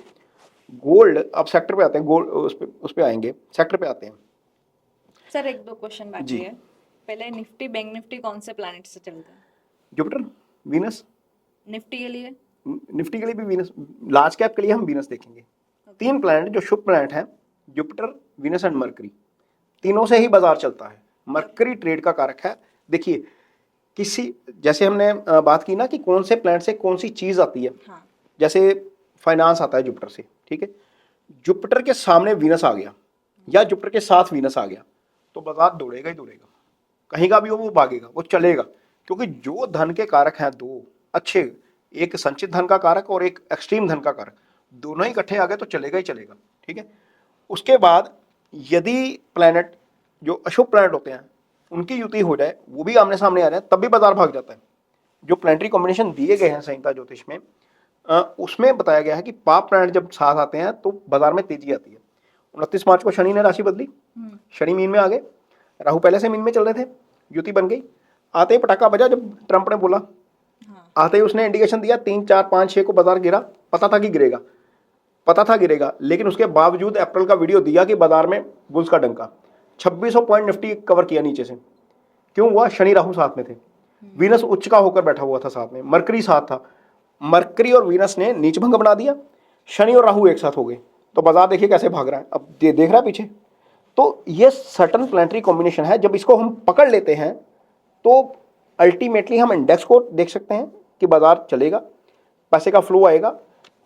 [SPEAKER 2] गोल्ड, अब सेक्टर पे आते हैं, गोल्ड उस पे आएंगे, सेक्टर पे आते हैं।
[SPEAKER 1] सर एक दो क्वेश्चन बाकी
[SPEAKER 2] जी।
[SPEAKER 1] है। पहले निफ्टी बैंक निफ्टी कौन से प्लैनेट से चलता है?
[SPEAKER 2] Jupiter, Venus.
[SPEAKER 1] निफ्टी के लिए?
[SPEAKER 2] निफ्टी के लिए भी वीनस, लार्ज कैप के लिए हम वीनस देखेंगे। तीन प्लैनेट जो शुभ प्लैनेट हैं, जुपिटर, वीनस एंड मरकरी, तीनों से ही बाजार चलता है। मरकरी ट्रेड का कारक है। देखिए, किसी जैसे हमने बात की ना कि कौन से प्लैनेट से कौन सी चीज आती है।
[SPEAKER 1] हाँ।
[SPEAKER 2] जैसे फाइनेंस आता है जुपिटर से, ठीक है। जुपिटर के सामने वीनस आ गया या जुपिटर के साथ वीनस आ गया तो बाजार दौड़ेगा ही दौड़ेगा, कहीं का भी हो वो भागेगा, वो चलेगा। क्योंकि जो धन के कारक हैं दो अच्छे, एक संचित धन का कारक और एक एक्सट्रीम धन का कारक, दोनों ही इकट्ठे आ गए तो चलेगा ही चलेगा, ठीक है। उसके बाद यदि प्लैनेट जो अशुभ प्लैनेट होते हैं उनकी युति हो जाए, वो भी आमने सामने आ जाए, तब भी बाजार भाग जाता है। जो प्लैनेटरी कॉम्बिनेशन दिए गए हैं संहिता ज्योतिष में, उसमें बताया गया है कि पाप प्लैनेट जब साथ आते हैं तो बाजार में तेजी आती है। 29 मार्च को शनि ने राशि बदली, शनि मीन में आ गए, राहु पहले से मीन में चल रहे थे, युति बन गई। आते ही पटाखा बजा जब ट्रंप ने बोला, आते ही उसने इंडिकेशन दिया, 3 4 5 6 को बाजार गिरा, पता था कि गिरेगा, पता था गिरेगा, लेकिन उसके बावजूद अप्रैल का वीडियो दिया कि बाजार में बुल्स का डंका, 2600 पॉइंट निफ्टी कवर किया नीचे से। क्यों हुआ? शनि राहु साथ में थे, वीनस उच्च का होकर बैठा हुआ था साथ में, मरकरी साथ था। मरकरी और वीनस ने नीच भंग बना दिया, शनि और राहु एक साथ हो गए, तो बाजार देखिए कैसे भाग रहा है। अब देख रहा है पीछे। तो ये सर्टन प्लैनेटरी कॉम्बिनेशन है, जब इसको हम पकड़ लेते हैं तो अल्टीमेटली हम इंडेक्स को देख सकते हैं कि बाजार चलेगा, पैसे का फ्लो आएगा।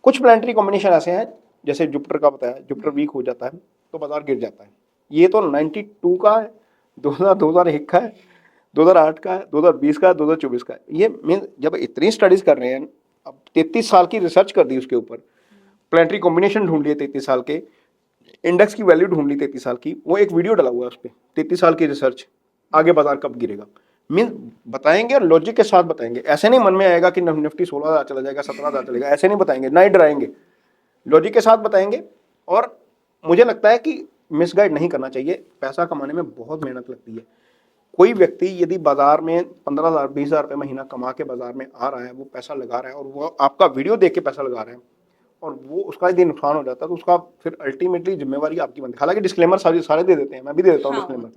[SPEAKER 2] कुछ प्लैनेटरी कॉम्बिनेशन ऐसे हैं, जैसे जुपिटर का बताया, जुपिटर वीक हो जाता है तो बाजार गिर जाता है। ये तो 92 का है, 2001 का है, 2008 का है, 2020 का है, 2024 का है। ये मीन जब इतनी स्टडीज कर रहे हैं, अब 33 साल की रिसर्च कर दी उसके ऊपर, प्लैनेटरी कॉम्बिनेशन ढूंढ लिए 33 साल के, इंडेक्स की वैल्यू ढूंढ ली 33 साल की, वो एक वीडियो डाला हुआ है उस पर, 33 साल की रिसर्च, आगे बाजार कब गिरेगा। मीन बताएंगे और लॉजिक के साथ बताएंगे। ऐसे नहीं मन में आएगा कि निफ्टी 16,000 चला जाएगा, 17,000 चलेगा, ऐसे नहीं बताएंगे, ना ही डराएंगे, लॉजिक के साथ बताएंगे। और मुझे लगता है कि मिसगाइड नहीं करना चाहिए। पैसा कमाने में बहुत मेहनत लगती है। कोई व्यक्ति यदि बाजार में 15,000 20,000 रुपये महीना कमा के बाजार में आ रहा है, वो पैसा लगा रहा है और वो आपका वीडियो देख के पैसा लगा रहा है, और वो उसका यदि नुकसान हो जाता है तो उसका फिर अल्टीमेटली जिम्मेवारी आपकी बनती है। हालांकि डिस्क्लेमर सारे दे देते हैं, मैं भी दे देता हूँ डिस्क्लेमर,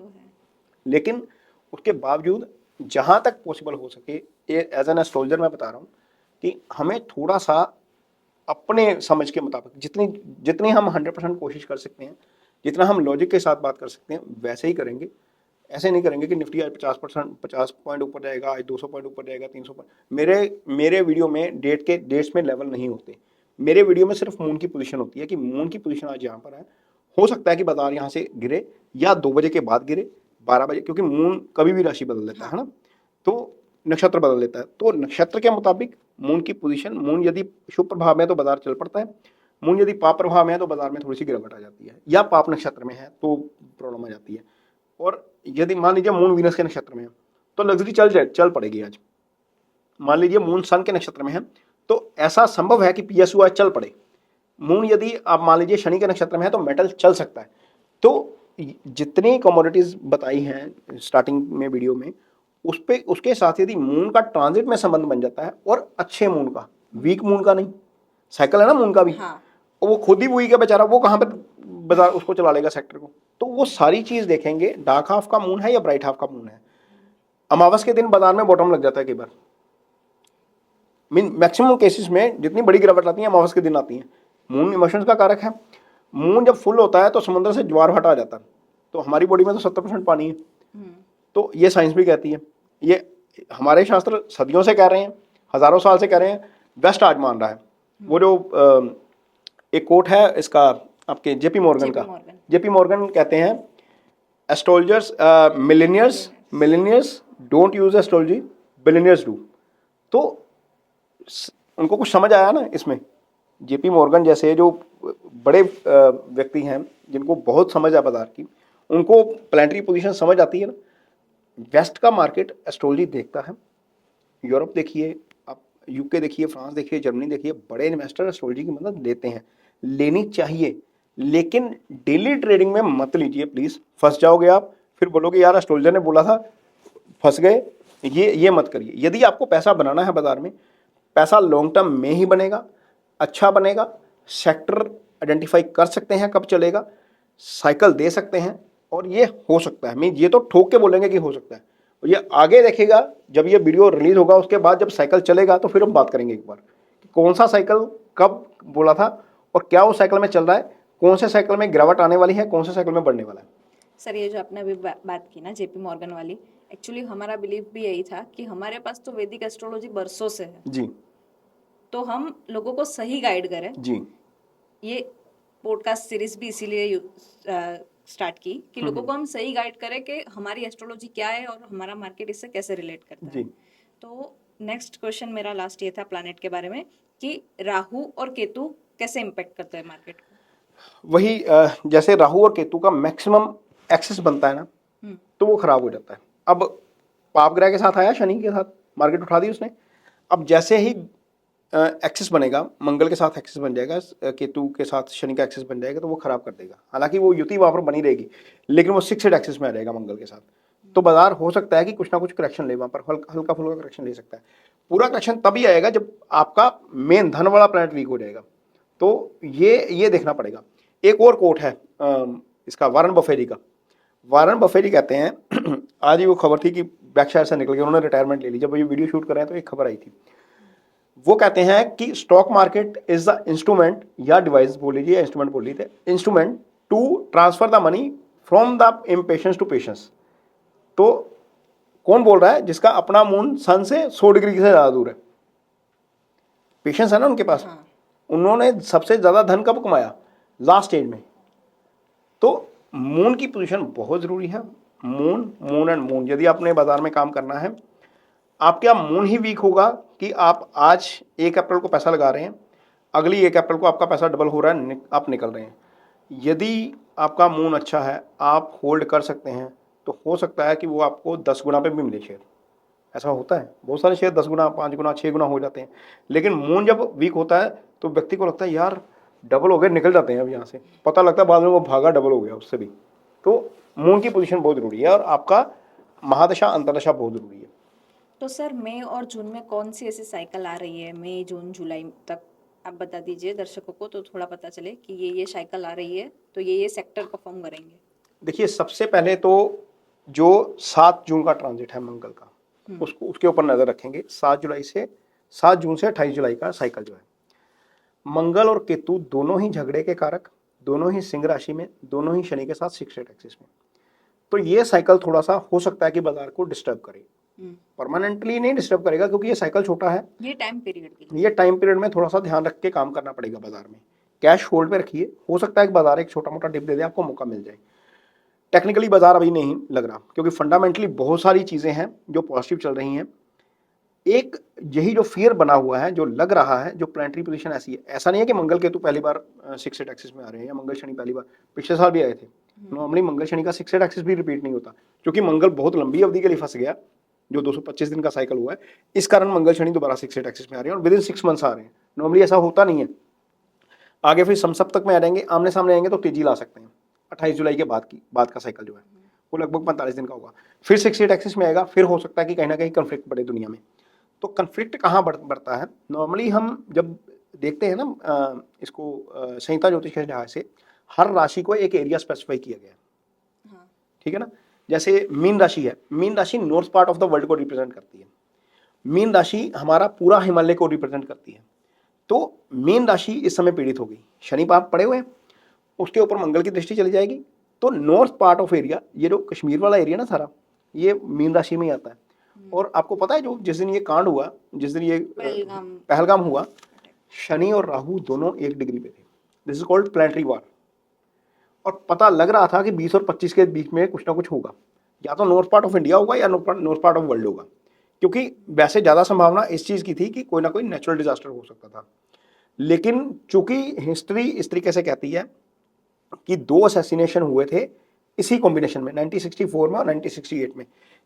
[SPEAKER 2] लेकिन उसके बावजूद जहां तक पॉसिबल हो सके, एज एन एस्ट्रोलॉजर मैं बता रहा हूँ कि हमें थोड़ा सा अपने समझ के मुताबिक जितनी हम 100% कोशिश कर सकते हैं, जितना हम लॉजिक के साथ बात कर सकते हैं, वैसे ही करेंगे। ऐसे नहीं करेंगे कि निफ्टी आज 50 पॉइंट ऊपर जाएगा, आज 200 पॉइंट ऊपर जाएगा, 300 पॉइंट। मेरे वीडियो में डेट्स में लेवल नहीं होते। मेरे वीडियो में सिर्फ मून की पोजीशन होती है कि मून की पोजीशन आज यहाँ पर है, हो सकता है कि बाजार यहाँ से गिरे या 2 बजे के बाद गिरे, 12 बजे, क्योंकि मून कभी भी राशि बदल देता है ना, तो नक्षत्र बदल देता है। तो नक्षत्र के मुताबिक मून की पोजीशन, मून यदि शुभ प्रभाव में है तो बाजार चल पड़ता है, मून यदि पाप प्रभाव में है तो बाजार में थोड़ी सी गिरावट आ जाती है, या पाप नक्षत्र में है तो प्रॉब्लम आ जाती है। और यदि मान लीजिए मून वीनस के नक्षत्र में है तो लग्जरी चल पड़ेगी आज। मान लीजिए मून सन के नक्षत्र में है तो ऐसा संभव है कि पीएसयू आज चल पड़े। मून यदि आप मान लीजिए शनि के नक्षत्र में है तो मेटल चल सकता है। तो जितनी कमोडिटीज बताई हैं स्टार्टिंग में वीडियो में, उसके साथ यदि मून का ट्रांजिट में संबंध बन जाता है, और अच्छे मून का, वीक मून का नहीं, साइकिल है ना मून का भी, और वो खुद ही वीक है बेचारा, वो कहाँ पर बाजार उसको चला लेगा सेक्टर को। तो वो सारी चीज देखेंगे, डार्क हाफ का मून है या ब्राइट हाफ का मून है। अमावस के दिन बाजार में बॉटम लग जाता है कई बार, मैक्सिमम केसेस में जितनी बड़ी गिरावट आती है अमावस के दिन आती है। मून इमोशंस का कारक है, मून जब फुल होता है तो समुद्र से ज्वार हटा जाता है, तो हमारी बॉडी में तो 70% पानी है, तो ये साइंस भी कहती है, ये हमारे शास्त्र सदियों से कह रहे हैं, हजारों साल से कह रहे हैं, वेस्ट आज मान रहा है। वो जो एक कोट है इसका आपके जेपी मॉर्गन का, जेपी मॉर्गन कहते हैं astrologers millionaires don't use astrology, billionaires do. तो उनको कुछ समझ आया ना इसमें। जेपी मॉर्गन जैसे जो बड़े व्यक्ति हैं जिनको बहुत समझ है बाजार की, उनको प्लानिटरी पोजीशन समझ आती है ना। वेस्ट का मार्केट एस्ट्रोलॉजी देखता है, यूरोप देखिए, आप यूके देखिए, फ्रांस देखिए, जर्मनी देखिए, बड़े इन्वेस्टर एस्ट्रोलॉजी की मदद लेते हैं, लेनी चाहिए, लेकिन डेली ट्रेडिंग में मत लीजिए प्लीज, फंस जाओगे आप, फिर बोलोगे यार एस्ट्रोलॉजर ने बोला था, फंस गए। ये मत करिए। यदि आपको पैसा बनाना है बाजार में, पैसा लॉन्ग टर्म में ही बनेगा, अच्छा बनेगा, सेक्टर आइडेंटिफाई कर सकते हैं कब चलेगा, साइकिल दे सकते हैं, और ये हो सकता है। मीन ये तो ठोक के बोलेंगे कि हो सकता है, और ये आगे देखेगा जब ये वीडियो रिलीज होगा, उसके बाद जब साइकिल चलेगा तो फिर हम बात करेंगे एक बार कि कौन सा साइकिल कब बोला था और क्या उस साइकिल में चल रहा है, कौन से साइकिल में गिरावट आने वाली है, कौन से साइकिल में बढ़ने वाला है।
[SPEAKER 1] सर ये जो आपने अभी बात की ना जेपी मॉर्गन वाली, एक्चुअली हमारा बिलीव भी यही था कि हमारे पास तो वैदिक एस्ट्रोलॉजी बरसों से है
[SPEAKER 2] जी,
[SPEAKER 1] तो हम लोगों को सही गाइड करें।
[SPEAKER 2] जी,
[SPEAKER 1] ये पॉडकास्ट सीरीज भी इसीलिए स्टार्ट की कि लोगों को हम सही गाइड करें कि हमारी एस्ट्रोलॉजी क्या है और हमारा मार्केट इससे कैसे रिलेट करता है। तो नेक्स्ट क्वेश्चन मेरा लास्ट ये था प्लैनेट के बारे में कि राहु और केतु कैसे इम्पेक्ट करते हैं मार्केट को।
[SPEAKER 2] वही जैसे राहु और केतु का मैक्सिमम एक्सेस बनता है ना, तो वो खराब हो जाता है। अब पाप ग्रह के साथ आया, शनि के साथ मार्केट उठा दी उसने। अब जैसे ही एक्सेस बनेगा, मंगल के साथ एक्सेस बन जाएगा, केतु के साथ शनि का एक्सेस बन जाएगा, तो वो खराब कर देगा। हालांकि वो युति वहां पर बनी रहेगी, लेकिन वो फिक्स्ड एक्सेस में आ जाएगा मंगल के साथ। तो बाजार हो सकता है कि कुछ ना कुछ करेक्शन ले, वहां पर हल्का फुल्का करेक्शन ले सकता है। पूरा करेक्शन तभी आएगा जब आपका मेन धन वाला प्लैनेट वीक हो जाएगा। तो ये देखना पड़ेगा। एक और कोट है इसका, वारन बफेरी का। वारन बफेरी कहते हैं आज ही वो खबर थी कि बैकशायर से निकल गए, उन्होंने रिटायरमेंट ले ली। जब ये वीडियो शूट कर रहे हैं तो एक खबर आई थी। वो कहते हैं कि stock market is the instrument, या डिवाइस बोल लीजिए, इंस्ट्रूमेंट बोल लीजिए, instrument to transfer the money from the impatience to patience. तो कौन बोल रहा है? जिसका अपना मून सन से 100 डिग्री से ज्यादा दूर है। पेशेंस है ना उनके पास। उन्होंने सबसे ज्यादा धन कब कमाया? लास्ट स्टेज में। तो मून की पोजीशन बहुत जरूरी है। मून एंड मून, यदि आपने बाजार में काम करना है, आपका मून ही वीक होगा कि आप आज 1 अप्रैल को पैसा लगा रहे हैं, अगली 1 अप्रैल को आपका पैसा डबल हो रहा है, आप निकल रहे हैं। यदि आपका मून अच्छा है, आप होल्ड कर सकते हैं, तो हो सकता है कि वो आपको 10 गुना पे भी मिले शेयर। ऐसा होता है, बहुत सारे शेयर 10 गुना, 5 गुना, 6 गुना हो जाते हैं। लेकिन मून जब वीक होता है तो व्यक्ति को लगता है यार डबल हो गए, निकल जाते हैं अब यहाँ से, पता लगता है बाद में वो भागा, डबल हो गया उससे भी। तो मून की पोजीशन बहुत जरूरी है, और आपका महादशा अंतरदशा बहुत जरूरी है।
[SPEAKER 1] तो सर मई और जून में कौन सी ऐसी साइकिल आ रही है, मई जून जुलाई तक आप बता दीजिए दर्शकों को, तो थोड़ा पता चले कि ये साइकिल आ रही है तो ये सेक्टर परफॉर्म करेंगे।
[SPEAKER 2] देखिए, सबसे पहले तो जो 7 जून का ट्रांजिट है मंगल का, उसके ऊपर नजर रखेंगे। 7 जून से 28 जुलाई का साइकिल जो है, मंगल और केतु दोनों ही झगड़े के कारक, दोनों ही सिंह राशि में, दोनों ही शनि के साथ 6 एक्सिस में। तो ये साइकिल थोड़ा सा हो सकता है कि बाजार को डिस्टर्ब करे। परमानेंटली नहीं डिस्टर्ब करेगा, क्योंकि ये साइकिल छोटा है।
[SPEAKER 1] ये टाइम पीरियड
[SPEAKER 2] में थोड़ा सा ध्यान रख के काम करना पड़ेगा बाजार में। कैश होल्ड पे रखिए, हो सकता है कि बाजार एक छोटा मोटा डिप दे दे, आपको मौका मिल जाए। टेक्निकली बाजार अभी नहीं लग रहा, क्योंकि फंडामेंटली बहुत सारी चीजें हैं जो पॉजिटिव चल रही हैं। एक यही जो फियर बना हुआ है, जो लग रहा है, जो प्लानिटरी पोजीशन ऐसी है, ऐसा नहीं है कि मंगल केतु पहली बार 6 एक्सिस में आ रहे हैं, या मंगल शनि पहली बार, पिछले साल भी आए थे। नॉर्मली मंगल शनि का 6 एक्सिस भी रिपीट नहीं होता, क्योंकि मंगल बहुत लंबी अवधि के लिए फंस गया, जो 225 दिन का साइकिल हुआ है। इस कारण मंगल शनि दोबारा 6 एक्सिस में आ रहे हैं, और विद इन 6 मंथ्स आ रहे हैं। नॉर्मली ऐसा होता नहीं है। आगे फिर समसप्तक में आ जाएंगे, आमने सामने आएंगे तो तेजी ला सकते हैं। 28 जुलाई के बाद का साइकिल जो है वो लगभग 45 दिन का होगा। फिर 6 एक्सिस में आएगा, फिर हो सकता है कि कहीं ना कहीं कंफ्लिक्ट बढ़े दुनिया में। तो कंफ्लिक्ट कहाँ बढ़ता है? नॉर्मली हम जब देखते हैं ना इसको संहिता ज्योतिष के लिहाज से, हर राशि को एक एरिया स्पेसिफाई किया गया है। ठीक है ना? जैसे मीन राशि है, मीन राशि north part of the world को रिप्रेजेंट करती है। मीन राशि हमारा पूरा हिमालय को रिप्रेजेंट करती है। तो मीन राशि इस समय पीड़ित हो गई, शनि पाप पड़े हुए हैं, उसके ऊपर मंगल की दृष्टि चली जाएगी, तो नॉर्थ पार्ट ऑफ एरिया, ये जो कश्मीर वाला एरिया ना सारा, ये मीन राशि में ही आता है। और आपको पता है जो जिस दिन ये कांड हुआ, जिस दिन ये पहलगाम हुआ, शनि और राहु दोनों 1 डिग्री पे थे। This is called planetary war. और पता लग रहा था कि 20 और 25 के बीच में कुछ ना कुछ होगा, या तो नॉर्थ पार्ट ऑफ इंडिया होगा या नॉर्थ पार्ट ऑफ वर्ल्ड होगा, क्योंकि वैसे ज़्यादा संभावना इस चीज़ की थी कि कोई ना कोई नेचुरल डिजास्टर हो सकता था। लेकिन चूंकि हिस्ट्री इस तरीके से कहती है कि 2 असैसिनेशन हुए थे इसी कॉम्बिनेशन में, 1964 में और 1968 में।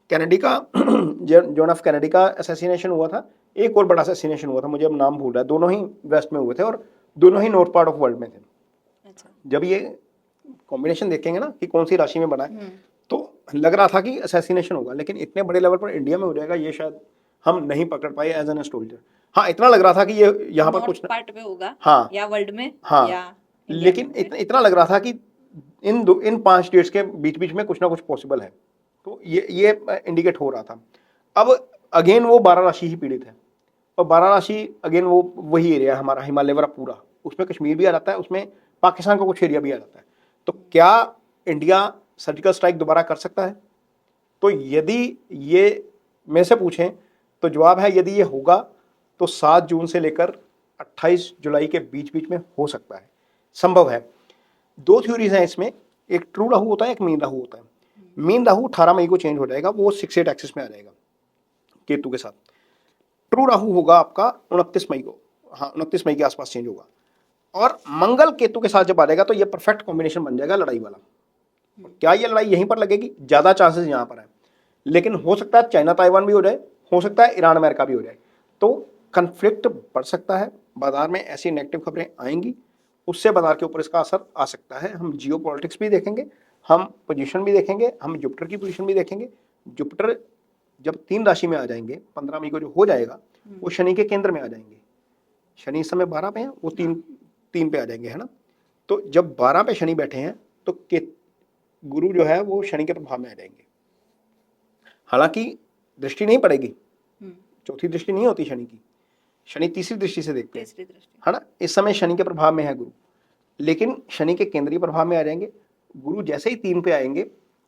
[SPEAKER 2] कैनेडी का जॉन एफ कैनेडी का असैसिनेशन हुआ था, एक और बड़ा असैसिनेशन हुआ था, मुझे अब नाम भूल रहा है। दोनों ही वेस्ट में हुए थे और दोनों ही नॉर्थ पार्ट ऑफ वर्ल्ड में थे।
[SPEAKER 1] अच्छा।
[SPEAKER 2] जब ये कॉम्बिनेशन देखेंगे ना कि कौन सी राशि में बना है, तो लग रहा था कि असैसिनेशन होगा, लेकिन इतने बड़े लेवल पर इंडिया में हो जाएगा ये शायद हम नहीं पकड़ पाए एज एन एस्ट्रोलॉजर। हाँ, इतना लग रहा था कि ये यहाँ पर कुछ
[SPEAKER 1] पार्ट में होगा,
[SPEAKER 2] हाँ,
[SPEAKER 1] या वर्ल्ड में,
[SPEAKER 2] हाँ,
[SPEAKER 1] या
[SPEAKER 2] लेकिन इतना लग रहा था कि इन 5 डेट्स के बीच बीच में कुछ ना कुछ पॉसिबल है। तो ये इंडिकेट हो रहा था। अब अगेन वो 12 राशि ही पीड़ित है, और 12 राशि अगेन वो वही एरिया हमारा हिमालय वाला पूरा, उसमें कश्मीर भी आ जाता है, उसमें पाकिस्तान का कुछ एरिया भी आ जाता है। तो क्या इंडिया सर्जिकल स्ट्राइक दोबारा कर सकता है? तो यदि ये मेरे से पूछें तो जवाब है यदि ये होगा तो 7 जून से लेकर 28 जुलाई के बीच बीच में हो सकता है, संभव है। 2 थ्योरीज हैं इसमें, एक ट्रू राहु होता है, एक मीन राहु होता है। मीन राहु 18 मई को चेंज हो जाएगा, वो 6-8 एक्सिस में आ जाएगा केतु के साथ। ट्रू राहु होगा आपका 29 मई को, हाँ 29 मई के आसपास चेंज होगा। और मंगल केतु के साथ जब आ जाएगा तो ये परफेक्ट कॉम्बिनेशन बन जाएगा लड़ाई वाला। क्या ये लड़ाई यहीं पर लगेगी? ज्यादा चांसेस यहां पर है, लेकिन हो सकता है चाइना ताइवान भी हो जाए, हो सकता है ईरान अमेरिका भी हो जाए। तो कंफ्लिक्ट बढ़ सकता है, बाजार में ऐसी नेगेटिव खबरें आएंगी, उससे बाजार के ऊपर इसका असर आ सकता है। हम जियो पॉलिटिक्स भी देखेंगे, हम पोजीशन भी देखेंगे, हम जुपिटर की पोजीशन भी देखेंगे। जुपिटर जब 3 राशि में आ जाएंगे 15 मई को जो हो जाएगा, वो शनि के केंद्र में आ जाएंगे। शनि इस समय 12 पे हैं, वो 3 पे आ जाएंगे, है ना। तो जब 12 पे शनि बैठे हैं तो गुरु जो है वो शनि के प्रभाव में आ जाएंगे। हालांकि दृष्टि नहीं पड़ेगी, चौथी दृष्टि नहीं होती शनि की, शनि तीसरी दृष्टि से देखते हैं, है ना। इस समय शनि के प्रभाव में है गुरु, लेकिन शनि के केंद्रीय प्रभाव में आ जाएंगे। गुरु जैसे ही 3 पे आएंगे,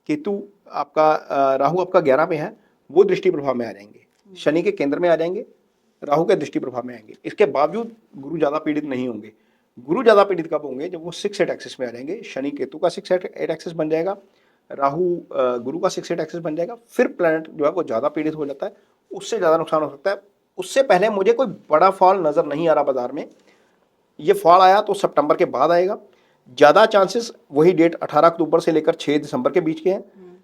[SPEAKER 2] केतु आपका राहु आपका 11 पे है, वो दृष्टि प्रभाव में आ जाएंगे, शनि के केंद्र में आ जाएंगे, राहु के दृष्टि प्रभाव में आएंगे। इसके बावजूद गुरु ज्यादा पीड़ित नहीं होंगे। गुरु ज्यादा पीड़ित कब होंगे? जब वो 6-8 एक्सिस में आ जाएंगे। शनि केतु का 6-8 एक्सिस बन जाएगा, राहु गुरु का 6-8 एक्सिस बन जाएगा, फिर प्लैनेट जो है वो ज्यादा पीड़ित हो जाता है, उससे ज्यादा नुकसान हो सकता है। उससे पहले मुझे कोई बड़ा फॉल नजर नहीं आ रहा बाजार में। ये फॉल आया तो सितंबर के बाद आएगा, ज्यादा चांसेस वही डेट 18 अक्टूबर से लेकर 6 दिसंबर के बीच के हैं,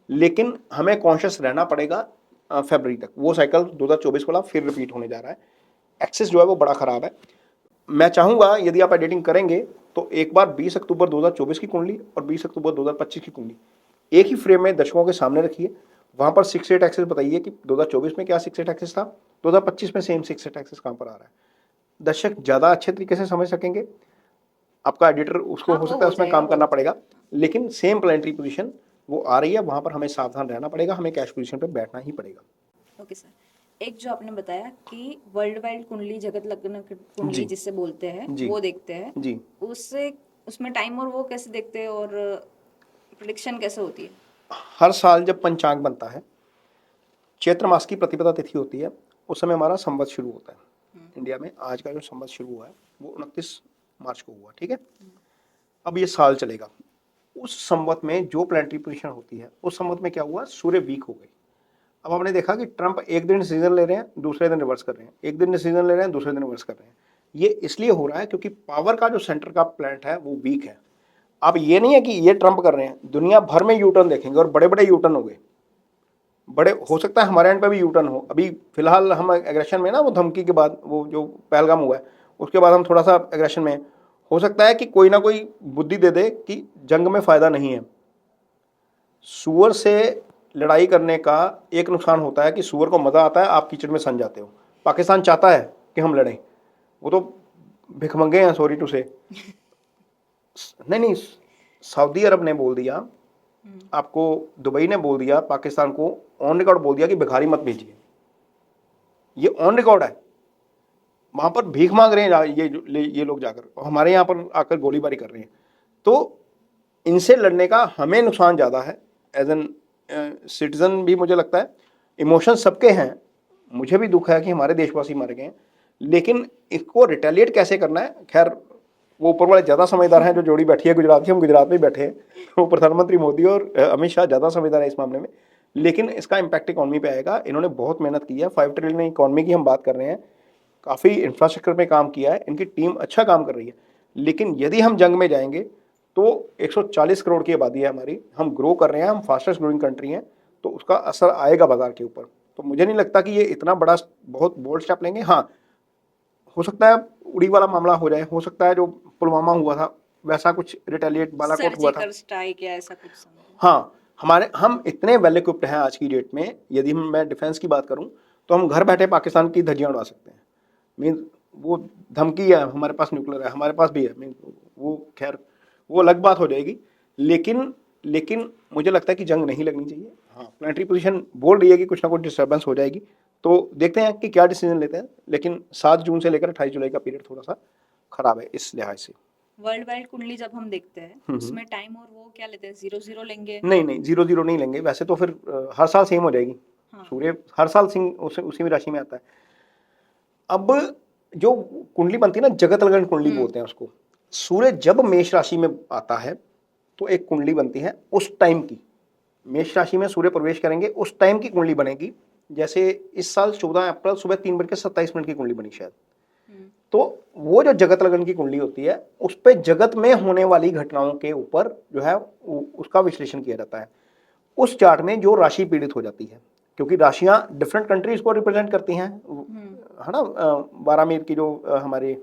[SPEAKER 2] लेकिन हमें कॉन्शियस रहना पड़ेगा फरवरी तक। वो साइकिल 2024 वाला फिर रिपीट होने जा रहा है। एक्सिस जो है वो बड़ा खराब है। मैं चाहूंगा यदि आप एडिटिंग करेंगे तो एक बार 20 अक्टूबर 2024 की कुंडली और 20 अक्टूबर 2025 की कुंडली एक ही फ्रेम में दर्शकों के सामने रखिए, वहां पर 6-8 एक्सिस बताइए कि 2024 में क्या 6-8 एक्सिस था, 2025 में सेम 6-8 एक्सिस कहां पर आ रहा है। दर्शक ज्यादा अच्छे तरीके से समझ सकेंगे। आपका एडिटर उसको हो सकता है उसमें काम करना पड़ेगा, लेकिन सेम प्लैनेटरी पोजीशन वो आ रही है, वहां पर हमें सावधान रहना पड़ेगा, हमें कैश पोजीशन पे बैठना ही पड़ेगा।
[SPEAKER 1] ओके सर, एक जो आपने बताया कि वर्ल्ड वाइड कुंडली, जगत लग्न कुंडली जिससे बोलते हैं, वो देखते हैं
[SPEAKER 2] जी,
[SPEAKER 1] उससे उसमें टाइम और वो कैसे देखते हैं और प्रेडिक्शन कैसे होती है?
[SPEAKER 2] हर साल जब पंचांग बनता है, चैत्र मास की प्रतिपदा तिथि होती है, उस समय हमारा संवत शुरू होता है इंडिया में। आज का जो संवत शुरू हुआ है वो 29 मार्च को हुआ, ठीक है। अब ये साल चलेगा। उस संवत में जो प्लैनेटरी पोजीशन होती है, उस संवत में क्या हुआ, सूर्य वीक हो गई। अब हमने देखा कि ट्रंप एक दिन डिसीजन ले रहे हैं, दूसरे दिन रिवर्स कर रहे हैं, एक दिन डिसीजन ले रहे हैं, दूसरे दिन रिवर्स कर रहे हैं। ये इसलिए हो रहा है क्योंकि पावर का जो सेंटर का प्लैनेट है वो वीक है। अब ये नहीं है कि ये ट्रंप कर रहे हैं, दुनिया भर में यूटर्न देखेंगे और बड़े बड़े यूटर्न हो गए। बड़े हो सकता है हमारे एंड पे भी यूटर्न हो। अभी फिलहाल हम एग्रेशन में ना, वो धमकी के बाद, वो जो पहलगाम हुआ है उसके बाद हम थोड़ा सा एग्रेशन में, हो सकता है कि कोई ना कोई बुद्धि दे दे कि जंग में फायदा नहीं है। सुअर से लड़ाई करने का एक नुकसान होता है कि सुअर को मजा आता है, आप कीचड़ में सन जाते हो। पाकिस्तान चाहता है कि हम लड़ें, वो तो भिखमंगे हैं, सॉरी टू से। नहीं, सऊदी अरब ने बोल दिया, आपको दुबई ने बोल दिया, पाकिस्तान को ऑन रिकॉर्ड बोल दिया कि भिखारी मत भेजिए। ये ऑन रिकॉर्ड है। वहां पर भीख मांग रहे हैं ये लोग जाकर, और हमारे यहाँ पर आकर गोलीबारी कर रहे हैं। तो इनसे लड़ने का हमें नुकसान ज़्यादा है एज एन सिटीजन भी मुझे लगता है, इमोशन सबके हैं, मुझे भी दुख है कि हमारे देशवासी मर गए हैं, लेकिन इसको रिटेलिएट कैसे करना है, खैर वो ऊपर वाले ज़्यादा समझदार हैं। जो जोड़ी बैठी है गुजरात की, हम गुजरात में ही बैठे हैं, वो प्रधानमंत्री मोदी और अमित शाह ज़्यादा समझदार है इस मामले में, लेकिन इसका इम्पैक्ट इकॉनमी पे आएगा। इन्होंने बहुत मेहनत की है, 5 ट्रिलियन इकॉनमी की हम बात कर रहे हैं, काफ़ी इंफ्रास्ट्रक्चर पे काम किया है, इनकी टीम अच्छा काम कर रही है, लेकिन यदि हम जंग में जाएंगे तो 140 करोड़ की आबादी है हमारी, हम ग्रो कर रहे हैं, हम फास्टेस्ट ग्रोइंग कंट्री हैं, तो उसका असर आएगा बाजार के ऊपर। तो मुझे नहीं लगता कि ये इतना बड़ा बहुत बोल्ड स्टेप लेंगे। हाँ, हो सकता है उड़ी वाला मामला हो जाए, हो सकता है जो पुलवामा हुआ था वैसा कुछ रिटेलिएट बालाकोट हुआ था,
[SPEAKER 1] सर्जिकल स्ट्राइक या ऐसा कुछ समझो।
[SPEAKER 2] हाँ, हम इतने वेल इक्विप्ड हैं आज की डेट में, यदि मैं डिफेंस की बात करूं तो हम घर बैठे पाकिस्तान की धज्जियां उड़ा सकते हैं। मीन वो धमकी है, हमारे पास न्यूक्लियर है, हमारे पास भी है, मीन वो खैर वो अलग बात हो जाएगी, लेकिन मुझे लगता है कि जंग नहीं लगनी चाहिए। हाँ, प्लानिटरी पोजीशन बोल रही है कि कुछ ना कुछ डिस्टर्बेंस हो जाएगी, तो देखते हैं कि क्या डिसीजन लेते हैं, लेकिन 7 जून से लेकर 28 जुलाई का पीरियड थोड़ा सा खराब है इस लिहाज से।
[SPEAKER 1] वर्ल्ड वाइड कुंडली जब हम देखते हैं उसमें टाइम और वो क्या लेते हैं, 0-0 लेंगे?
[SPEAKER 2] नहीं 0-0 नहीं लेंगे, वैसे तो फिर हर साल सेम हो जाएगी।
[SPEAKER 1] हाँ।
[SPEAKER 2] सूर्य हर साल सिंह उसी राशि में आता है। अब जो कुंडली बनती है ना, जगत लगन कुंडली बोलते हैं उसको। सूर्य जब मेष राशि में आता है तो एक कुंडली बनती है उस टाइम की, मेष राशि में सूर्य प्रवेश करेंगे उस टाइम की कुंडली बनेगी। जैसे इस साल 14 अप्रैल सुबह 3:27 की कुंडली बनी शायद। तो वो जो जगत लगन की कुंडली होती है उस पे जगत में होने वाली घटनाओं के ऊपर जो है उसका विश्लेषण किया जाता है। उस चार्ट में जो राशि पीड़ित हो जाती है, क्योंकि राशियां डिफरेंट कंट्रीज को रिप्रेजेंट करती हैं, है ना, 12 मीर की जो हमारी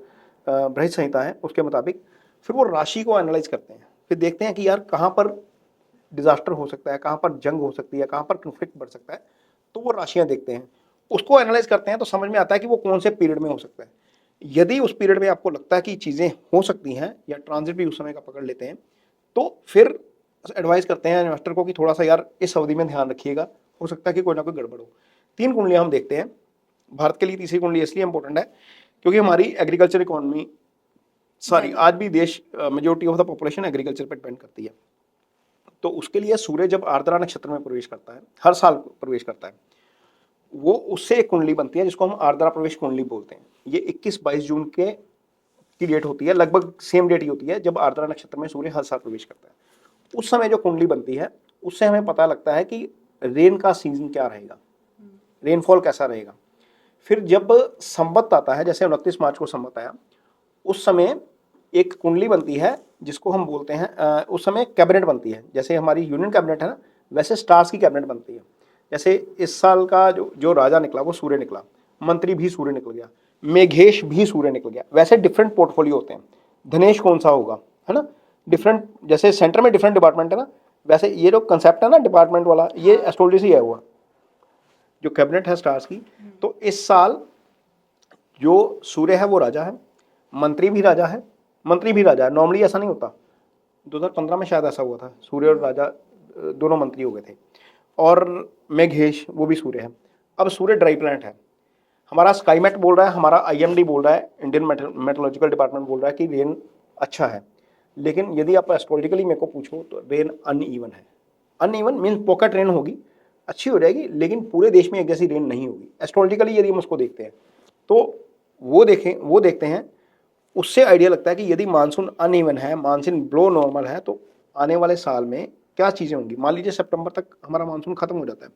[SPEAKER 2] बृहद संहिता है उसके मुताबिक, फिर वो राशि को एनालाइज करते हैं, फिर देखते हैं कि यार कहाँ पर डिजास्टर हो सकता है, कहाँ पर जंग हो सकती है, कहाँ पर कन्फ्लिक्ट बढ़ सकता है, तो वो राशियां देखते हैं, उसको एनालाइज करते हैं, तो समझ में आता है कि वो कौन से पीरियड में हो सकता है। यदि उस पीरियड में आपको लगता है कि चीज़ें हो सकती हैं या ट्रांजिट भी उस समय का पकड़ लेते हैं, तो फिर एडवाइस करते हैं इन्वेस्टर को कि थोड़ा सा यार इस अवधि में ध्यान रखिएगा, हो सकता है कि कोई ना कोई गड़बड़ हो। 3 कुंडलियां हम देखते हैं। भारत के लिए तीसरी कुंडली इसलिए इंपॉर्टेंट है क्योंकि हमारी एग्रीकल्चर इकोनॉमी सारी आज भी देश majority of the population agriculture पर डिपेंड करती है। तो उसके लिए सूर्य जब आर्द्रा नक्षत्र में प्रवेश करता है, हर साल प्रवेश करता है, वो उससे एक कुंडली बनती है जिसको हम आर्द्रा प्रवेश कुंडली बोलते हैं। ये 21-22 जून के की डेट होती है, लगभग सेम डेट ही होती है जब आर्द्रा नक्षत्र में सूर्य हर साल प्रवेश करता है। उस समय जो कुंडली बनती है उससे हमें पता लगता है कि रेन का सीजन क्या रहेगा, रेनफॉल कैसा रहेगा। फिर जब संवत आता है, जैसे 29 मार्च को संवत आया, उस समय एक कुंडली बनती है जिसको हम बोलते हैं उस समय कैबिनेट बनती है, जैसे हमारी यूनियन कैबिनेट है ना, वैसे स्टार्स की कैबिनेट बनती है। जैसे इस साल का जो राजा निकला वो सूर्य निकला, मंत्री भी सूर्य निकल गया, मेघेश भी सूर्य निकल गया। वैसे डिफरेंट पोर्टफोलियो होते हैं, धनेश कौन सा होगा, है ना, डिफरेंट, जैसे सेंटर में डिफरेंट डिपार्टमेंट है ना, वैसे ये जो कंसेप्ट है ना डिपार्टमेंट वाला, ये एस्ट्रोलॉजी से है हुआ जो कैबिनेट है स्टार्स की। तो इस साल जो सूर्य है वो राजा है, मंत्री भी राजा है, मंत्री भी राजा है। नॉर्मली ऐसा नहीं होता, 2015 में शायद ऐसा हुआ था, सूर्य और राजा दोनों मंत्री हो गए थे। और मेघेश वो भी सूर्य है। अब सूर्य ड्राई प्लैनेट है, हमारा स्काईमेट बोल रहा है, हमारा आईएमडी बोल रहा है, इंडियन मेट्रोलॉजिकल डिपार्टमेंट बोल रहा है कि रेन अच्छा है, लेकिन यदि आप एस्ट्रोलॉजिकली मेरे को पूछो तो रेन अनइवन है। अनइवन मीन्स पॉकेट रेन होगी, अच्छी हो जाएगी, लेकिन पूरे देश में एक जैसी रेन नहीं होगी। एस्ट्रोलॉजिकली यदि हम उसको देखते हैं तो वो देखते हैं, उससे आइडिया लगता है कि यदि मानसून अनइवन है, मानसून ब्लो नॉर्मल है, तो आने वाले साल में क्या चीज़ें होंगी। मान लीजिए सितंबर तक हमारा मानसून खत्म हो जाता है,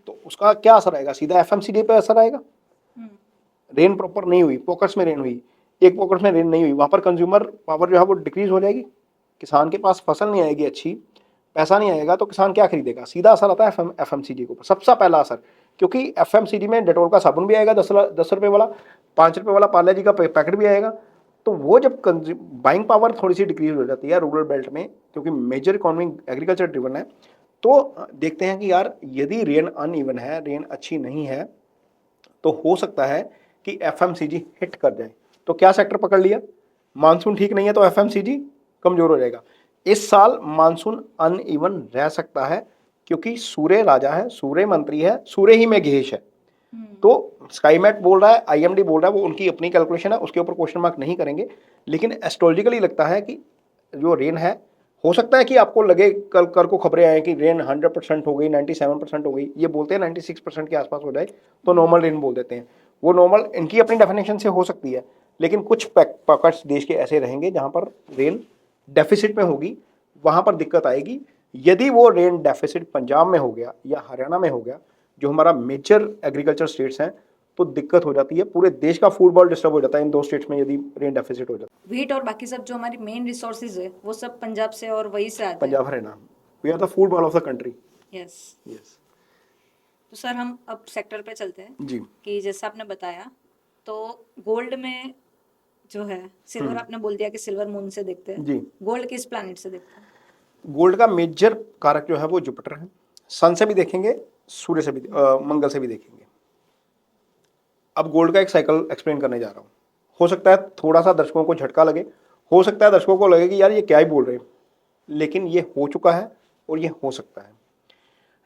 [SPEAKER 2] तो उसका क्या असर आएगा, सीधा एफएमसीजी पे असर आएगा। रेन प्रॉपर नहीं हुई, पॉकेट्स में रेन हुई, एक पॉकेट्स में रेन नहीं हुई, वहाँ पर कंज्यूमर पावर जो है वो डिक्रीज हो जाएगी, किसान के पास फसल नहीं आएगी अच्छी, पैसा नहीं आएगा, तो किसान क्या खरीदेगा। सीधा असर आता है एफएमसीजी के ऊपर, सबसे पहला असर, क्योंकि एफएमसीजी में डेटोल का साबुन भी आएगा 10 रुपये वाला, 5 रुपये वाला पार्ले जी का पैकेट भी आएगा। तो वो जब बाइंग पावर थोड़ी सी डिक्रीज हो जाती है रूरल बेल्ट में, क्योंकि मेजर इकोनॉमी एग्रीकल्चर ड्रिवन है, तो देखते हैं कि यार यदि रेन अनइवन है, रेन अच्छी नहीं है, तो हो सकता है कि एफएमसीजी हिट कर जाए। तो क्या सेक्टर पकड़ लिया, मानसून ठीक नहीं है तो एफएमसीजी कमजोर हो जाएगा। इस साल मानसून अनइवन रह सकता है क्योंकि सूर्य राजा है, सूर्य मंत्री है, सूर्य ही में गेश है। तो स्काईमेट बोल रहा है, आईएमडी बोल रहा है, वो उनकी अपनी कैलकुलेशन है, उसके ऊपर क्वेश्चन मार्क नहीं करेंगे, लेकिन एस्ट्रोलॉजिकली लगता है कि जो रेन है हो सकता है कि आपको लगे कल को खबरें आए कि रेन 100% हो गई, 97% हो गई, ये बोलते हैं 96% के आसपास हो जाए तो नॉर्मल रेन बोल देते हैं। वो नॉर्मल इनकी अपनी डेफिनेशन से हो सकती है, लेकिन कुछ पॉकेट्स देश के ऐसे रहेंगे जहां पर रेन डेफिसिट में होगी, वहां पर दिक्कत आएगी। यदि वो रेन डेफिसिट पंजाब में हो गया या हरियाणा में हो गया, जो हमारा मेजर एग्रीकल्चर स्टेट्स हैं, तो दिक्कत हो जाती है, पूरे देश का फूड बॉल डिस्टर्ब हो जाता है इन दो स्टेट्स में यदि रेन डेफिसिट हो जाता है।
[SPEAKER 1] व्हीट और बाकी सब जो हमारी मेन रिसोर्सेज है वो सब पंजाब से और वही से आते हैं।
[SPEAKER 2] Punjab Haryana, we are the food bowl of the country.
[SPEAKER 1] Yes.
[SPEAKER 2] Yes
[SPEAKER 1] तो सर हम अब सेक्टर पे चलते हैं
[SPEAKER 2] जी।
[SPEAKER 1] कि जैसा आपने बताया, तो गोल्ड में जो है सिल्वर, आपने बोल दिया कि सिल्वर मून से देखते हैं,
[SPEAKER 2] जी।
[SPEAKER 1] गोल्ड किस प्लैनेट से देखते हैं?
[SPEAKER 2] गोल्ड का मेजर कारक जो है वो जुपिटर है। सन से भी देखेंगे, सूर्य से भी, मंगल से भी देखेंगे। अब गोल्ड का एक साइकिल एक्सप्लेन करने जा रहा हूँ। हो सकता है थोड़ा सा दर्शकों को झटका लगे, हो सकता है दर्शकों को लगे कि यार ये क्या ही बोल रहे हैं, लेकिन ये हो चुका है और ये हो सकता है।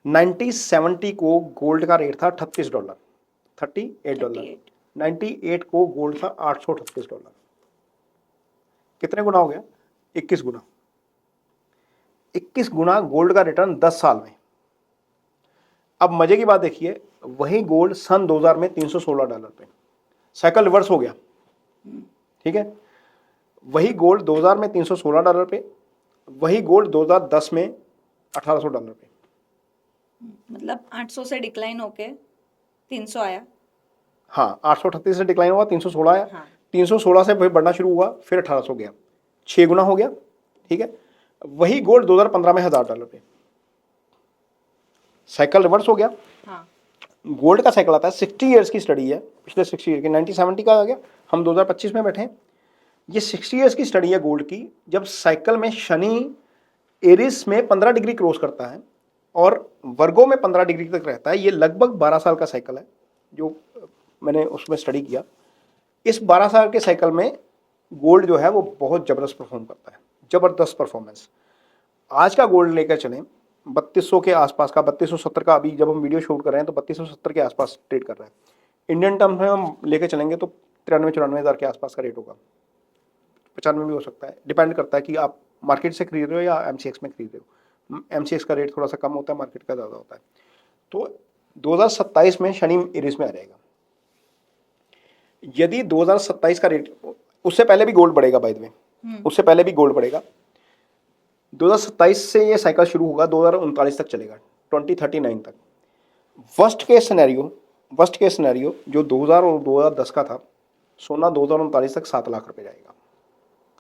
[SPEAKER 2] 1970 को गोल्ड का रेट था $38, $38। 98 को गोल्ड था $838। कितने गुना हो गया? 21 गुना। 21 गुना गोल्ड का रिटर्न 10 साल में। अब मजे की बात देखिए, वही गोल्ड सन 2000 में $316 पे, साइकिल रिवर्स हो गया। ठीक है, वही गोल्ड 2000 में $316 पे, वही गोल्ड 2010 में $1800 पे।
[SPEAKER 1] मतलब 800 से डिक्लाइन होके 300 आया।
[SPEAKER 2] हाँ, 838 से डिक्लाइन हुआ, 316 आया।
[SPEAKER 1] हाँ।
[SPEAKER 2] 316 से फिर बढ़ना शुरू हुआ, फिर 1800 गया, 6 गुना हो गया। ठीक है, वही गोल्ड 2015 में $1000 पे, साइकिल रिवर्स हो गया।
[SPEAKER 1] हाँ।
[SPEAKER 2] गोल्ड का साइकिल आता है, 60 ईयर्स की स्टडी है, पिछले 60 ईयर की, 1970 का आ गया, हम 2025 में बैठे हैं। ये 60 ईयर्स की स्टडी है गोल्ड की। जब साइकिल में शनि एरिस में 15 डिग्री क्रॉस करता है और वर्गो में 15 डिग्री तक रहता है, ये लगभग 12 साल का साइकिल है जो मैंने उसमें स्टडी किया। इस 12 साल के साइकिल में गोल्ड जो है वो बहुत जबरदस्त परफॉर्म करता है, जबरदस्त परफॉर्मेंस। आज का गोल्ड लेकर चलें 3200 के आसपास का, 3270 का, अभी जब हम वीडियो शूट कर रहे हैं तो 3270 के आसपास ट्रेड कर रहा है। इंडियन टर्म में हम लेके चलेंगे तो 93-94 हज़ार के आसपास का रेट होगा, 95 भी हो सकता है, डिपेंड करता है कि आप मार्केट से खरीद रहे हो या एमसीएक्स में खरीद रहे हो। एमसीएक्स का रेट थोड़ा सा कम होता है, मार्केट का ज़्यादा होता है। तो 2027 में शनि एरिस में आ जाएगा। यदि 2027 का रेट, उससे पहले भी गोल्ड बढ़ेगा बाय द वे, उससे पहले भी गोल्ड बढ़ेगा। 2027 से ये साइकिल शुरू होगा, 2039 तक चलेगा, 2039 तक। वर्स्ट केस सिनेरियो जो 2000 और 2010 का था, सोना 2039 तक 7 लाख रुपए जाएगा।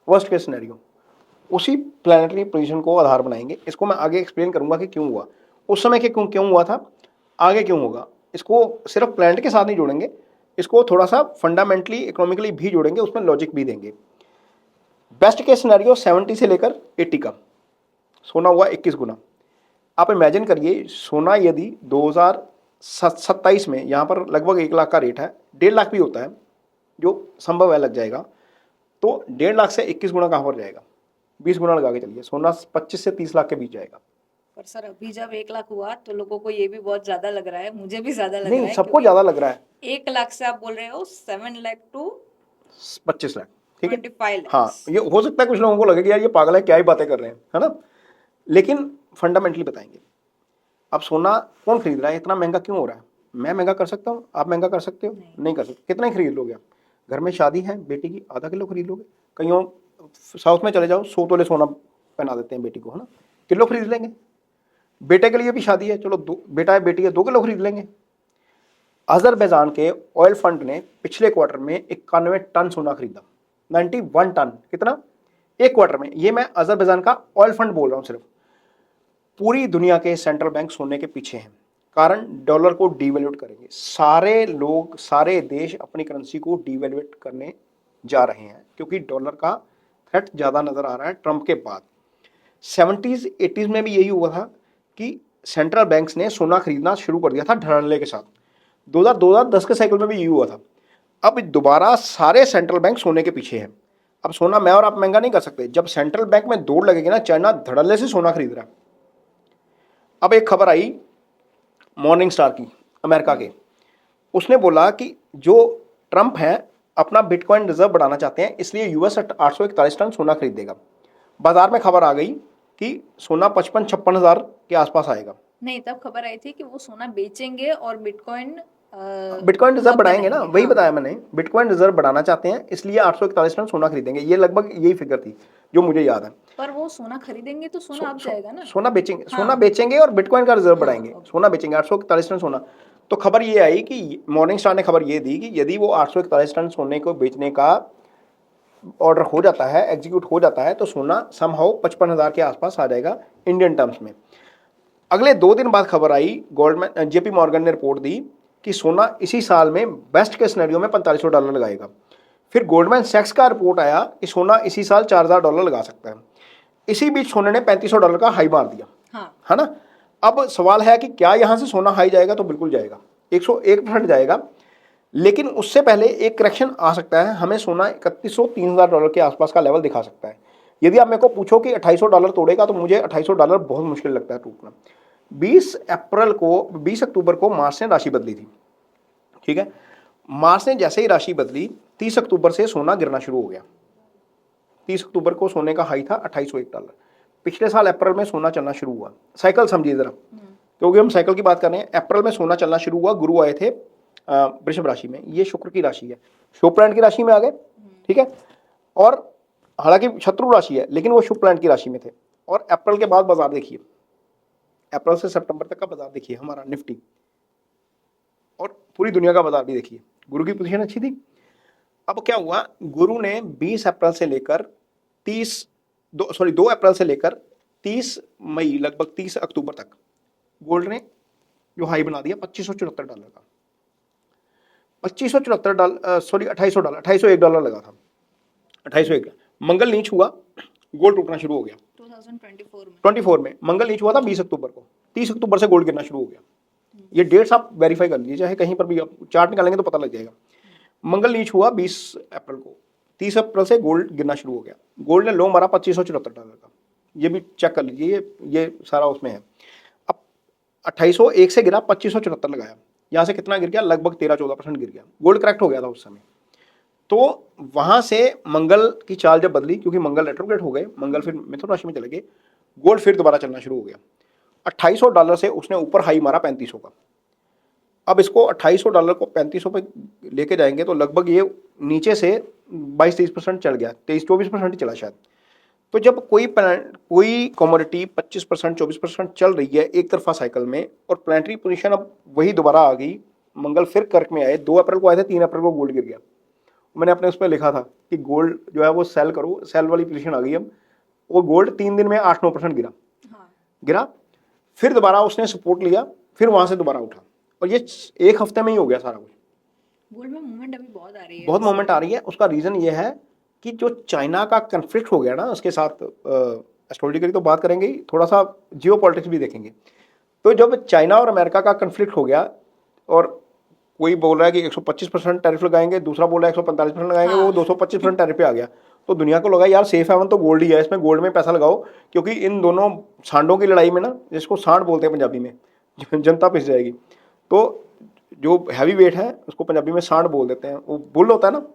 [SPEAKER 2] Worst case scenario. उसी प्लानिटरी पोजीशन को आधार बनाएंगे। इसको मैं आगे एक्सप्लेन करूंगा कि क्यों हुआ, उस समय के क्यों हुआ था, आगे क्यों होगा। इसको सिर्फ प्लानिट के साथ नहीं जोड़ेंगे, इसको थोड़ा सा फंडामेंटली इकोनॉमिकली भी जोड़ेंगे, उसमें लॉजिक भी देंगे। बेस्ट केस सिनेरियो 70 से लेकर 80 का, सोना हुआ 21 गुना। आप इमेजिन करिए, सोना यदि 2027 में, यहाँ पर लगभग 1 लाख का रेट है, 1.5 लाख भी होता है जो संभव है, लग जाएगा, तो 1.5 लाख से 21 गुना कहाँ पर जाएगा? 20 गुना लगा के चलिए, सोना 25 से 30 लाख के बीच जाएगा।
[SPEAKER 1] पर सर अभी जब 1 लाख हुआ तो लोगों को ये भी बहुत ज्यादा लग रहा है, मुझे भी ज्यादा लग रहा
[SPEAKER 2] नहीं,
[SPEAKER 1] है,
[SPEAKER 2] सबको ज्यादा लग रहा है।
[SPEAKER 1] 1 लाख से आप बोल रहे हो 7 लाख टू
[SPEAKER 2] 25 लाख, ठीक है।
[SPEAKER 1] 25 लाख।
[SPEAKER 2] हाँ, ये हो सकता है कुछ लोगों को लगे कि यार ये पागल है, क्या ही बातें कर रहे हैं, है ना, लेकिन फंडामेंटली बताएंगे। अब सोना कौन खरीद रहा है, इतना महंगा क्यों हो रहा है? मैं महंगा कर सकता हूँ, आप महंगा कर सकते हो? नहीं कर सकते। कितना ही खरीद लोगे आप? घर में शादी है बेटी की, आधा किलो खरीद लोगे। कहीं साउथ में चले जाओ, 100 तोले सोना पहना देते हैं बेटी को, है ना, किलो खरीद लेंगे। बेटे के लिए भी शादी है, चलो बेटा है बेटी है, 2 किलो खरीद लेंगे। अजरबैजान के ऑयल फंड ने पिछले क्वार्टर में 91 टन सोना खरीदा, 91 टन। कितना? एक क्वार्टर में। ये मैं अजरबैजान का ऑयल फंड बोल रहा हूं सिर्फ। पूरी दुनिया के सेंट्रल बैंक सोने के पीछे हैं, कारण डॉलर को डिवैल्यूएट करेंगे। सारे लोग, सारे देश अपनी करेंसी को डिवैल्यूएट करने जा रहे हैं, क्योंकि डॉलर का थ्रेट ज्यादा नजर आ रहा है ट्रंप के बाद। 70s 80s में भी यही हुआ था कि सेंट्रल बैंक्स ने सोना खरीदना शुरू कर दिया था धड़ल्ले के साथ। 2010 के साइकिल में भी यही हुआ था। अब दोबारा सारे सेंट्रल बैंक सोने के पीछे हैं। अब सोना मैं और आप महंगा नहीं कर सकते। जब सेंट्रल बैंक में दौड़ लगेगी ना, चाइना धड़ल्ले से सोना खरीद रहा है। अब एक खबर आई मॉर्निंग स्टार की, अमेरिका के, उसने बोला कि जो ट्रंप है अपना बिटकॉइन रिजर्व बढ़ाना चाहते हैं, इसलिए यूएस 841 टन सोना खरीदेगा। बाजार में खबर आ गई कि सोना 55-56 हज़ार के आसपास आएगा।
[SPEAKER 1] नहीं, तब खबर आई थी कि वो सोना बेचेंगे और बिटकॉइन
[SPEAKER 2] बिटकॉइन रिजर्व बढ़ाएंगे ना,
[SPEAKER 1] बनाएंगे।
[SPEAKER 2] वही
[SPEAKER 1] हाँ।
[SPEAKER 2] बताया मैंने, बिटकॉइन रिजर्व बढ़ाना चाहते हैं, इसलिए 841 टन सोना खरीदेंगे। ये लगभग यही फिगर थी जो मुझे याद है।
[SPEAKER 1] पर वो सोना खरीदेंगे तो सोना अब जाएगा ना।
[SPEAKER 2] सोना बेचेंगे,
[SPEAKER 1] हाँ।
[SPEAKER 2] सोना बेचेंगे और बिटकॉइन का रिजर्व
[SPEAKER 1] हाँ,
[SPEAKER 2] बढ़ाएंगे।
[SPEAKER 1] ओके।
[SPEAKER 2] सोना बेचेंगे 841 टन सोना। तो खबर ये आई कि मॉर्निंग स्टार ने खबर ये दी कि यदि वो 841 टन सोने को बेचने का ऑर्डर हो जाता है, एग्जीक्यूट हो जाता है, तो सोना समहाउ 55 हज़ार के आसपास आ जाएगा इंडियन टर्म्स में। अगले 2 दिन बाद खबर आई, गोल्डमैन जेपी मॉर्गन ने रिपोर्ट दी कि सोना इसी साल में बेस्ट के सिनेरियो में $4500 लगाएगा। फिर गोल्डमैन सैक्स का रिपोर्ट आया कि सोना इसी साल $4000 लगा सकता है। इसी बीच सोने ने $3500 का हाई मार दिया।
[SPEAKER 1] हाँ।
[SPEAKER 2] है ना। अब सवाल है कि क्या यहां से सोना हाई जाएगा? तो बिल्कुल जाएगा, 101% जाएगा। लेकिन उससे पहले एक करेक्शन आ सकता है, हमें सोना $3100-3000 के आसपास का लेवल दिखा सकता है। यदि आप मेरे को पूछो कि $2800 तोड़ेगा, तो मुझे $2800 बहुत मुश्किल लगता है टूटना। 20 अक्टूबर को मार्च ने राशि बदली थी, ठीक है। मार्च ने जैसे ही राशि बदली, 30 अक्टूबर से सोना गिरना शुरू हो गया। 30 अक्टूबर को सोने का हाई था $2801। पिछले साल अप्रैल में सोना चलना शुरू हुआ। साइकिल समझिए जरा, क्योंकि हम साइकिल की बात कर रहे हैं। अप्रैल में सोना चलना शुरू हुआ, गुरु आए थे वृषभ राशि में, ये शुक्र की राशि है, शुभ प्लैनेट की राशि में आ गए, ठीक है। और हालांकि शत्रु राशि है, लेकिन वो शुभ प्लैनेट की राशि में थे। और अप्रैल के बाद बाजार देखिए, अप्रैल से सितंबर तक का बाजार देखिए हमारा निफ्टी, और पूरी दुनिया का बाजार भी देखिए, गुरु की पोजीशन अच्छी थी। अब क्या हुआ, गुरु ने 20 अप्रैल से लेकर 2 अप्रैल से लेकर 30 मई, लगभग 30 अक्टूबर तक गोल्ड ने जो हाई बना दिया $2574 का। $2574, सॉरी $2800, $2801 लगा था, 2801। मंगल नीच हुआ, गोल्ड टूटना शुरू हो गया 2024 में। मंगल नीच हुआ था 20 अक्टूबर को, 30 अक्टूबर से गोल्ड गिरना शुरू हो गया। ये डेट्स आप वेरीफाई कर लीजिए, चाहे कहीं पर भी आप चार्ट निकालेंगे तो पता लग जाएगा। मंगल नीच हुआ 20 अप्रैल को, 30 अप्रैल से गोल्ड गिरना शुरू हो गया। गोल्ड ने लो मारा $2574 का, ये भी चेक कर लीजिए, ये सारा उसमें है। अब 2801 से गिरा, 2574 लगाया, यहाँ से कितना गिर गया, लगभग 13-14% गिर गया। गोल्ड करेक्ट हो गया था उस समय। तो वहां से मंगल की चाल जब बदली, क्योंकि मंगल रेट्रोग्रेड हो गए, मंगल फिर मिथुन राशि में चले गए, गोल्ड फिर दोबारा चलना शुरू हो गया। $2800 से उसने ऊपर हाई मारा 3500 का। अब इसको $2800 को 3500 पे लेके जाएंगे तो लगभग ये नीचे से 22-23% चल गया, 23-24% चला शायद। तो जब कोई कमोडिटी 25% 24% चल रही है एक तरफा साइकिल में, और प्लानिटरी पोजीशन अब वही दोबारा आ गई, मंगल फिर कर्क में आए, 2 अप्रैल को आए थे, 3 अप्रैल को गोल्ड गिर गया। मैंने अपने उस पर लिखा था कि गोल्ड जो है वो सेल करो, सेल वाली पोजीशन आ गई। अब वो गोल्ड 3 दिन में 8-9% गिरा। हाँ। गिरा, फिर दोबारा उसने सपोर्ट लिया, फिर वहां से दोबारा उठा, और ये 1 हफ्ते में ही हो गया सारा कुछ।
[SPEAKER 1] गोल्ड में मूवमेंट अभी बहुत आ रही है,
[SPEAKER 2] बहुत मूवमेंट आ रही है। उसका रीजन ये है कि जो चाइना का कन्फ्लिक्ट हो गया ना, उसके साथ एस्ट्रोलॉजिकली तो बात करेंगे ही, थोड़ा सा जियो पॉलिटिक्स भी देखेंगे। तो जब चाइना और अमेरिका का कन्फ्लिक्ट हो गया, और कोई बोल रहा है कि 125% टैरिफ लगाएंगे, दूसरा बोल रहा है 145% लगाएंगे, हाँ। वो 225% टैरिफ पे आ गया। तो दुनिया को लगा यार सेफ हेवन तो गोल्ड ही है, इसमें गोल्ड में पैसा लगाओ, क्योंकि इन दोनों सांडों की लड़ाई में ना, जिसको सांड बोलते हैं पंजाबी में, जनता पिस जाएगी। तो जो हैवी वेट है उसको पंजाबी में सांड बोल देते हैं। वो बुल होता है ना,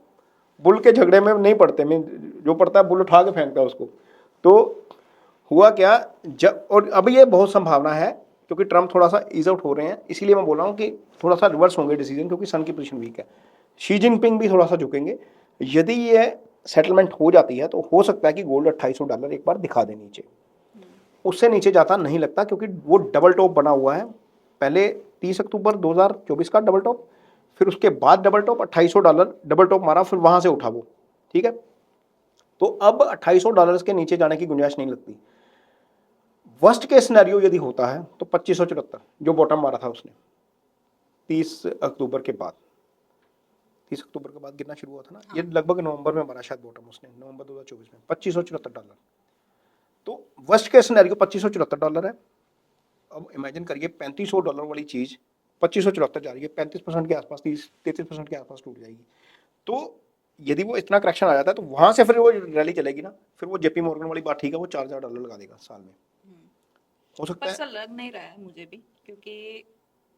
[SPEAKER 2] बुल के झगड़े में नहीं पड़ते, में जो पड़ता है बुल उठा के फेंकता है उसको। तो हुआ क्या, जब, और अब ये बहुत संभावना है क्योंकि ट्रम्प थोड़ा सा ईज आउट हो रहे हैं, इसीलिए मैं बोल रहा हूँ कि थोड़ा सा रिवर्स होंगे डिसीजन, क्योंकि सन की पोजीशन वीक है। शी जिनपिंग भी थोड़ा सा झुकेंगे। यदि ये सेटलमेंट हो जाती है तो हो सकता है कि गोल्ड $2800 एक बार दिखा दे नीचे, उससे नीचे जाता नहीं लगता, क्योंकि वो डबल टॉप बना हुआ है। पहले 30 अक्टूबर 2024 का डबल टॉप, फिर उसके बाद डबल टॉप, $2800 डबल टॉप मारा, फिर वहां से उठा वो, ठीक है। तो अब $2800 के नीचे जाने की गुंजाइश नहीं लगती। वर्स्ट के सिनेरियो यदि होता है तो 2574 जो बॉटम मारा था उसने 30 अक्टूबर के बाद, 30 अक्टूबर के बाद गिरना शुरू हुआ था ना, हाँ। ये लगभग नवंबर में मारा शायद बॉटम उसने, नवंबर 2024 में $2574। तो वर्स्ट के सिनेरियो $2574 है। अब इमेजिन करिए $3500 वाली चीज 2574 जा रही है, 35% के आसपास, 33% के आसपास टूट जाएगी। तो यदि वो इतना करेक्शन आ जाता है तो वहां से फिर वो रैली चलेगी ना, फिर वो जेपी मॉर्गन वाली बात ठीक है, वो $4000 लगा देगा साल में, हो सकता है।
[SPEAKER 1] ऐसा लग नहीं रहा है मुझे भी, क्योंकि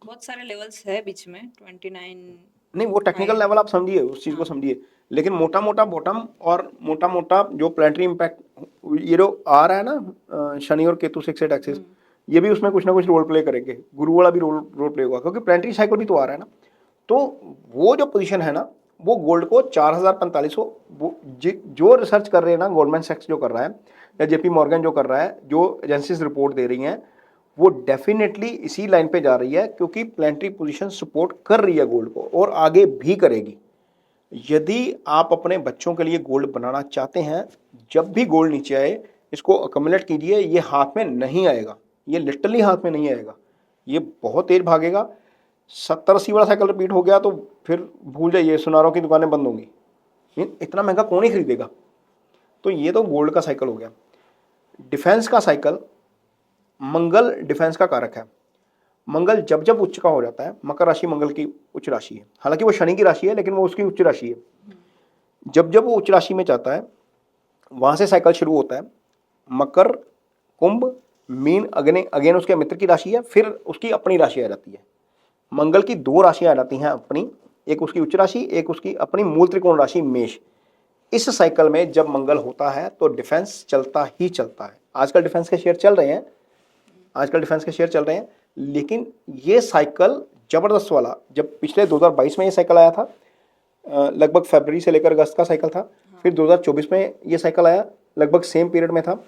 [SPEAKER 1] बहुत सारे लेवल्स है बीच में, 29
[SPEAKER 2] नहीं, वो टेक्निकल लेवल आप समझिए, उस चीज को समझिए, लेकिन मोटा मोटा बॉटम और मोटा मोटा जो प्लानिटरी इंपैक्ट ये जो आ रहा है ना शनि और केतु 6 एक्सिस, ये भी उसमें कुछ ना कुछ रोल प्ले करेंगे, गुरु वाला भी रोल प्ले होगा, क्योंकि प्लानिटरी साइकिल भी तो आ रहा है ना। तो वो जो पोजीशन है ना, वो गोल्ड को 4000-4500, जो रिसर्च कर रहे हैं ना, गोल्डमैन सैक्स जो कर रहा है या जेपी मॉर्गन जो कर रहा है, जो एजेंसीज रिपोर्ट दे रही हैं, वो डेफिनेटली इसी लाइन पे जा रही है, क्योंकि प्लानिटरी पोजीशन सपोर्ट कर रही है गोल्ड को और आगे भी करेगी। यदि आप अपने बच्चों के लिए गोल्ड बनाना चाहते हैं, जब भी गोल्ड नीचे आए इसको अकमुलेट कीजिए। ये हाथ में नहीं आएगा, ये लिटरली हाथ में नहीं आएगा, ये बहुत तेज भागेगा। 70-80 वाला साइकिल रिपीट हो गया तो फिर भूल जाइए, सुनारों की दुकानें बंद होंगी। इतना महंगा कौन ही खरीदेगा। तो ये तो गोल्ड का साइकिल हो गया। डिफेंस का साइकिल, मंगल डिफेंस का कारक है। मंगल जब जब उच्च का हो जाता है, मकर राशि मंगल की उच्च राशि है, हालांकि वो शनि की राशि है लेकिन वो उसकी उच्च राशि है। जब जब वो उच्च राशि में जाता है, वहां से साइकिल शुरू होता है। मकर, कुंभ, मीन, अगेन उसके मित्र की राशि है, फिर उसकी अपनी राशि आ जाती है। मंगल की 2 राशियां आ जाती हैं अपनी, एक उसकी उच्च राशि, एक उसकी अपनी मूल त्रिकोण राशि मेष। इस साइकिल में जब मंगल होता है तो डिफेंस चलता ही चलता है। आजकल डिफेंस के शेयर चल रहे हैं, लेकिन ये साइकिल जबरदस्त वाला, जब पिछले 2022 में ये साइकिल आया था, लगभग फरवरी से लेकर अगस्त का साइकिल था। फिर 2024 में ये साइकिल आया, लगभग सेम पीरियड में था।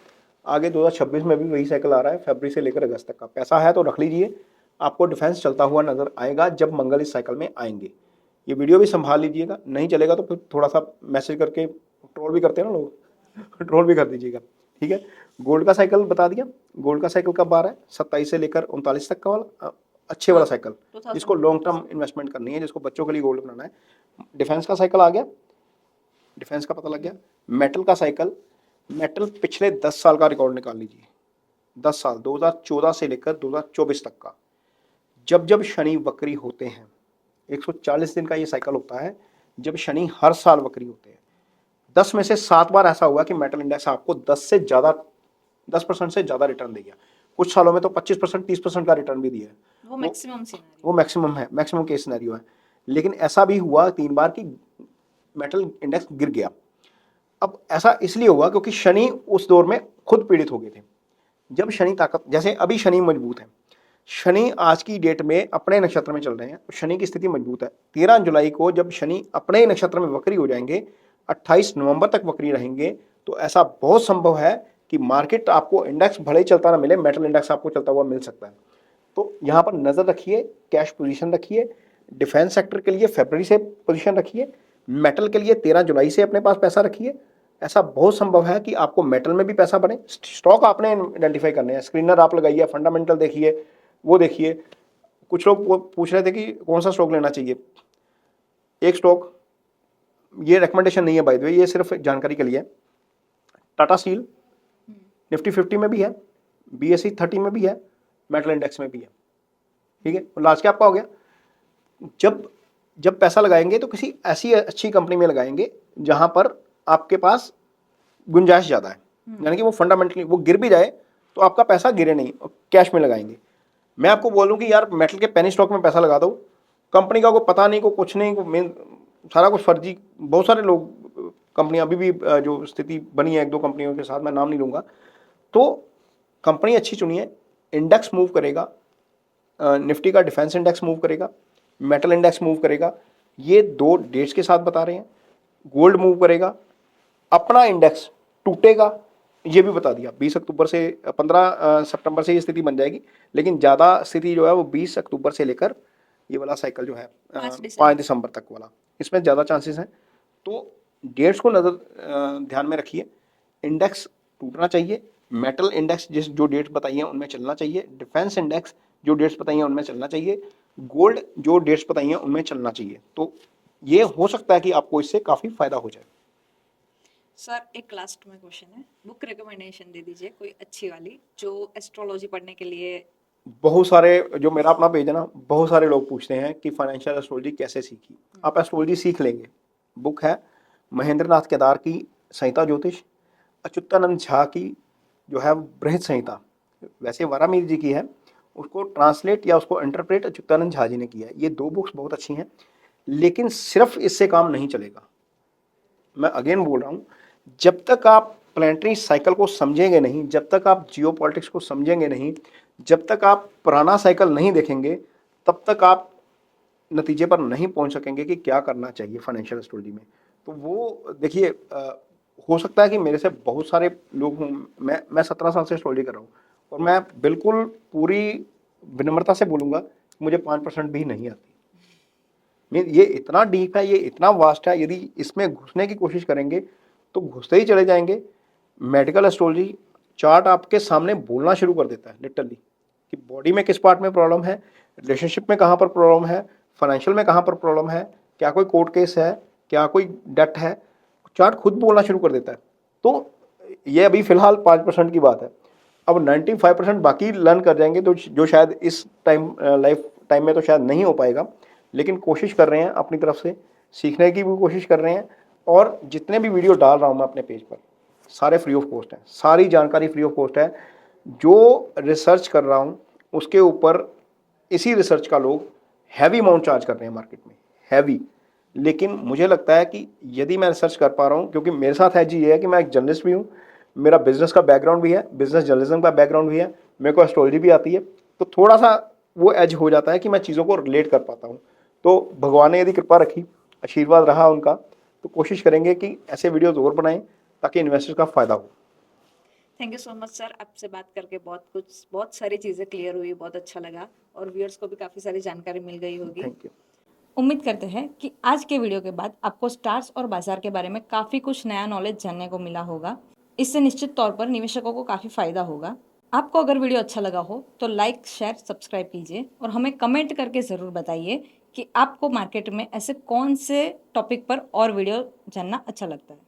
[SPEAKER 2] आगे 2026 में भी वही साइकिल आ रहा है, फरवरी से लेकर अगस्त तक का। पैसा है तो रख लीजिए, आपको डिफेंस चलता हुआ नजर आएगा जब मंगल इस साइकिल में आएंगे। ये वीडियो भी संभाल लीजिएगा, नहीं चलेगा तो फिर थोड़ा सा मैसेज करके, ट्रोल भी करते हैं ना लोग, ट्रोल भी कर दीजिएगा, ठीक है। गोल्ड का साइकिल बता दिया। गोल्ड का साइकिल कब आ रहा है? 27 से लेकर 39 तक का वाला अच्छे वाला साइकिल, जिसको लॉन्ग टर्म इन्वेस्टमेंट करनी है, जिसको बच्चों के लिए गोल्ड बनाना है। डिफेंस का साइकिल आ गया, डिफेंस का पता लग गया। मेटल का साइकिल, मेटल पिछले 10 साल का रिकॉर्ड निकाल लीजिए, 10 साल, 2014 से लेकर 2024 तक का। जब जब शनि वक्री होते हैं, 140 दिन का ये साइकिल होता है, जब शनि हर साल वक्री होते हैं, 10 में से 7 बार ऐसा हुआ कि मेटल इंडेक्स आपको 10% से ज्यादा रिटर्न दे गया। कुछ सालों में तो 25%, 30% का रिटर्न भी दिया है।
[SPEAKER 1] वो मैक्सिमम
[SPEAKER 2] वो मैक्सिमम है, मैक्सिमम केस सिनेरियो है। लेकिन ऐसा भी हुआ 3 बार कि मेटल इंडेक्स गिर गया। अब ऐसा इसलिए हुआ क्योंकि शनि उस दौर में खुद पीड़ित हो गए थे। जब शनि ताकत, जैसे अभी शनि मजबूत है, शनि आज की डेट में अपने नक्षत्र में चल रहे हैं, शनि की स्थिति मजबूत है। 13 जुलाई को जब शनि अपने नक्षत्र में वक्री हो जाएंगे, 28 नवंबर तक वक्री रहेंगे, तो ऐसा बहुत संभव है कि मार्केट आपको इंडेक्स भले ही चलता ना मिले, मेटल इंडेक्स आपको चलता हुआ मिल सकता है। तो यहाँ पर नजर रखिए, कैश पोजीशन रखिए। डिफेंस सेक्टर के लिए फरवरी से पोजीशन रखिए, मेटल के लिए 13 जुलाई से अपने पास पैसा रखिए। ऐसा बहुत संभव है कि आपको मेटल में भी पैसा बने। स्टॉक आपने आइडेंटिफाई करने हैं, स्क्रीनर आप लगाइए, फंडामेंटल देखिए, वो देखिए। कुछ लोग पूछ रहे थे कि कौन सा स्टॉक लेना चाहिए। एक स्टॉक, ये रिकमेंडेशन नहीं है बाय द वे, ये सिर्फ जानकारी के लिए है। टाटा स्टील निफ्टी 50 में भी है, BSE 30 में भी है, मेटल इंडेक्स में भी है, ठीक है। लार्ज कैप का हो गया। जब पैसा लगाएंगे तो किसी ऐसी अच्छी कंपनी में लगाएंगे जहां पर आपके पास गुंजाइश ज़्यादा है, यानी कि वो फंडामेंटली, वो गिर भी जाए तो आपका पैसा गिरे नहीं, कैश में लगाएंगे। मैं आपको बोलूं कि यार मेटल के पेनी स्टॉक में पैसा लगा दो, कंपनी का कोई पता नहीं, को कुछ नहीं, को सारा कुछ फर्जी। बहुत सारे लोग, कंपनियां अभी भी जो स्थिति बनी है 1-2 कंपनियों के साथ, मैं नाम नहीं लूंगा, तो कंपनी अच्छी चुनिए। इंडेक्स मूव करेगा, निफ्टी का डिफेंस इंडेक्स मूव करेगा, मेटल इंडेक्स मूव करेगा, ये 2 डेट्स के साथ बता रहे हैं। गोल्ड मूव करेगा, अपना इंडेक्स टूटेगा, ये भी बता दिया। 20 अक्टूबर से 15 सितंबर से ये स्थिति बन जाएगी, लेकिन ज़्यादा स्थिति जो है वो 20 अक्टूबर से लेकर ये वाला साइकिल जो है 5 दिसंबर तक वाला, इसमें ज़्यादा चांसेस हैं। तो डेट्स को नज़र ध्यान में रखिए। इंडेक्स टूटना चाहिए, मेटल इंडेक्स जो डेट्स बताई हैं उनमें चलना चाहिए, डिफेंस इंडेक्स जो डेट्स बताई हैं उनमें चलना चाहिए, गोल्ड जो डेट्स बताई हैं उनमें चलना चाहिए। तो ये हो सकता है कि आपको इससे काफ़ी फायदा हो जाए।
[SPEAKER 1] सर एक लास्ट में क्वेश्चन है, बुक रिकमेंडेशन दे दीजिए कोई अच्छी वाली, जो एस्ट्रोलॉजी पढ़ने के लिए।
[SPEAKER 2] बहुत सारे, जो मेरा अपना पेज है ना, बहुत सारे लोग पूछते हैं कि फाइनेंशियल एस्ट्रोलॉजी कैसे सीखी। आप एस्ट्रोलॉजी सीख लेंगे। बुक है महेंद्र नाथ केदार की संहिता ज्योतिष, अच्युतानंद झा की जो है बृहद संहिता, वैसे वारामिहिर जी की है, उसको ट्रांसलेट या उसको इंटरप्रेट अच्युतानंद झा जी ने किया है। ये 2 बुक्स बहुत अच्छी हैं, लेकिन सिर्फ इससे काम नहीं चलेगा। मैं अगेन बोल रहा हूँ, जब तक आप प्लानिटरी साइकिल को समझेंगे नहीं, जब तक आप जियो पॉलिटिक्स को समझेंगे नहीं, जब तक आप पुराना साइकिल नहीं देखेंगे, तब तक आप नतीजे पर नहीं पहुंच सकेंगे कि क्या करना चाहिए फाइनेंशियल एस्ट्रोलॉजी में। तो वो देखिए, हो सकता है कि मेरे से बहुत सारे लोग हों, मैं 17 साल से एस्ट्रोलॉजी कर रहा हूँ और मैं बिल्कुल पूरी विनम्रता से बोलूँगा मुझे 5% भी नहीं आती। ये इतना डीप है, ये इतना वास्ट है, यदि इसमें घुसने की कोशिश करेंगे तो घुसते ही चले जाएंगे। मेडिकल एस्ट्रोलॉजी चार्ट आपके सामने बोलना शुरू कर देता है लिटरली कि बॉडी में किस पार्ट में प्रॉब्लम है, रिलेशनशिप में कहाँ पर प्रॉब्लम है, फाइनेंशियल में कहाँ पर प्रॉब्लम है, क्या कोई कोर्ट केस है, क्या कोई डेट है, चार्ट खुद बोलना शुरू कर देता है। तो ये अभी फिलहाल 5% की बात है। अब 95% बाकी लर्न कर जाएंगे, तो जो शायद इस लाइफ टाइम में तो शायद नहीं हो पाएगा, लेकिन कोशिश कर रहे हैं अपनी तरफ से, सीखने की भी कोशिश कर रहे हैं। और जितने भी वीडियो डाल रहा हूँ मैं अपने पेज पर, सारे फ्री ऑफ कॉस्ट हैं, सारी जानकारी फ्री ऑफ कॉस्ट है। जो रिसर्च कर रहा हूँ उसके ऊपर इसी रिसर्च का लोग हैवी अमाउंट चार्ज कर रहे हैं मार्केट में, हैवी। लेकिन मुझे लगता है कि यदि मैं रिसर्च कर पा रहा हूँ, क्योंकि मेरे साथ है जी ये है कि मैं एक जर्नलिस्ट भी हूँ, मेरा बिजनेस का बैकग्राउंड भी है, बिजनेस जर्नलिज्म का बैकग्राउंड भी है, मेरे को एस्ट्रोलॉजी भी आती है, तो थोड़ा सा वो एज हो जाता है कि मैं चीज़ों को रिलेट कर पाता हूँ। तो भगवान ने यदि कृपा रखी, आशीर्वाद रहा उनका, तो कोशिश करेंगे कि ऐसे वीडियोज़ और बनाएं ताकि इन्वेस्टर का फ़ायदा हो।
[SPEAKER 1] Thank you so much sir, आपसे बात करके बहुत सारी चीज़ें क्लियर हुई, बहुत अच्छा लगा और व्यूअर्स को भी काफ़ी सारी जानकारी मिल गई होगी।
[SPEAKER 2] Thank you.
[SPEAKER 1] उम्मीद करते हैं कि आज के वीडियो के बाद आपको स्टार्स और बाजार के बारे में काफ़ी कुछ नया नॉलेज जानने को मिला होगा। इससे निश्चित तौर पर निवेशकों को काफ़ी फायदा होगा। आपको अगर वीडियो अच्छा लगा हो तो लाइक, शेयर, सब्सक्राइब कीजिए और हमें कमेंट करके ज़रूर बताइए कि आपको मार्केट में ऐसे कौन से टॉपिक पर और वीडियो जानना अच्छा लगता है।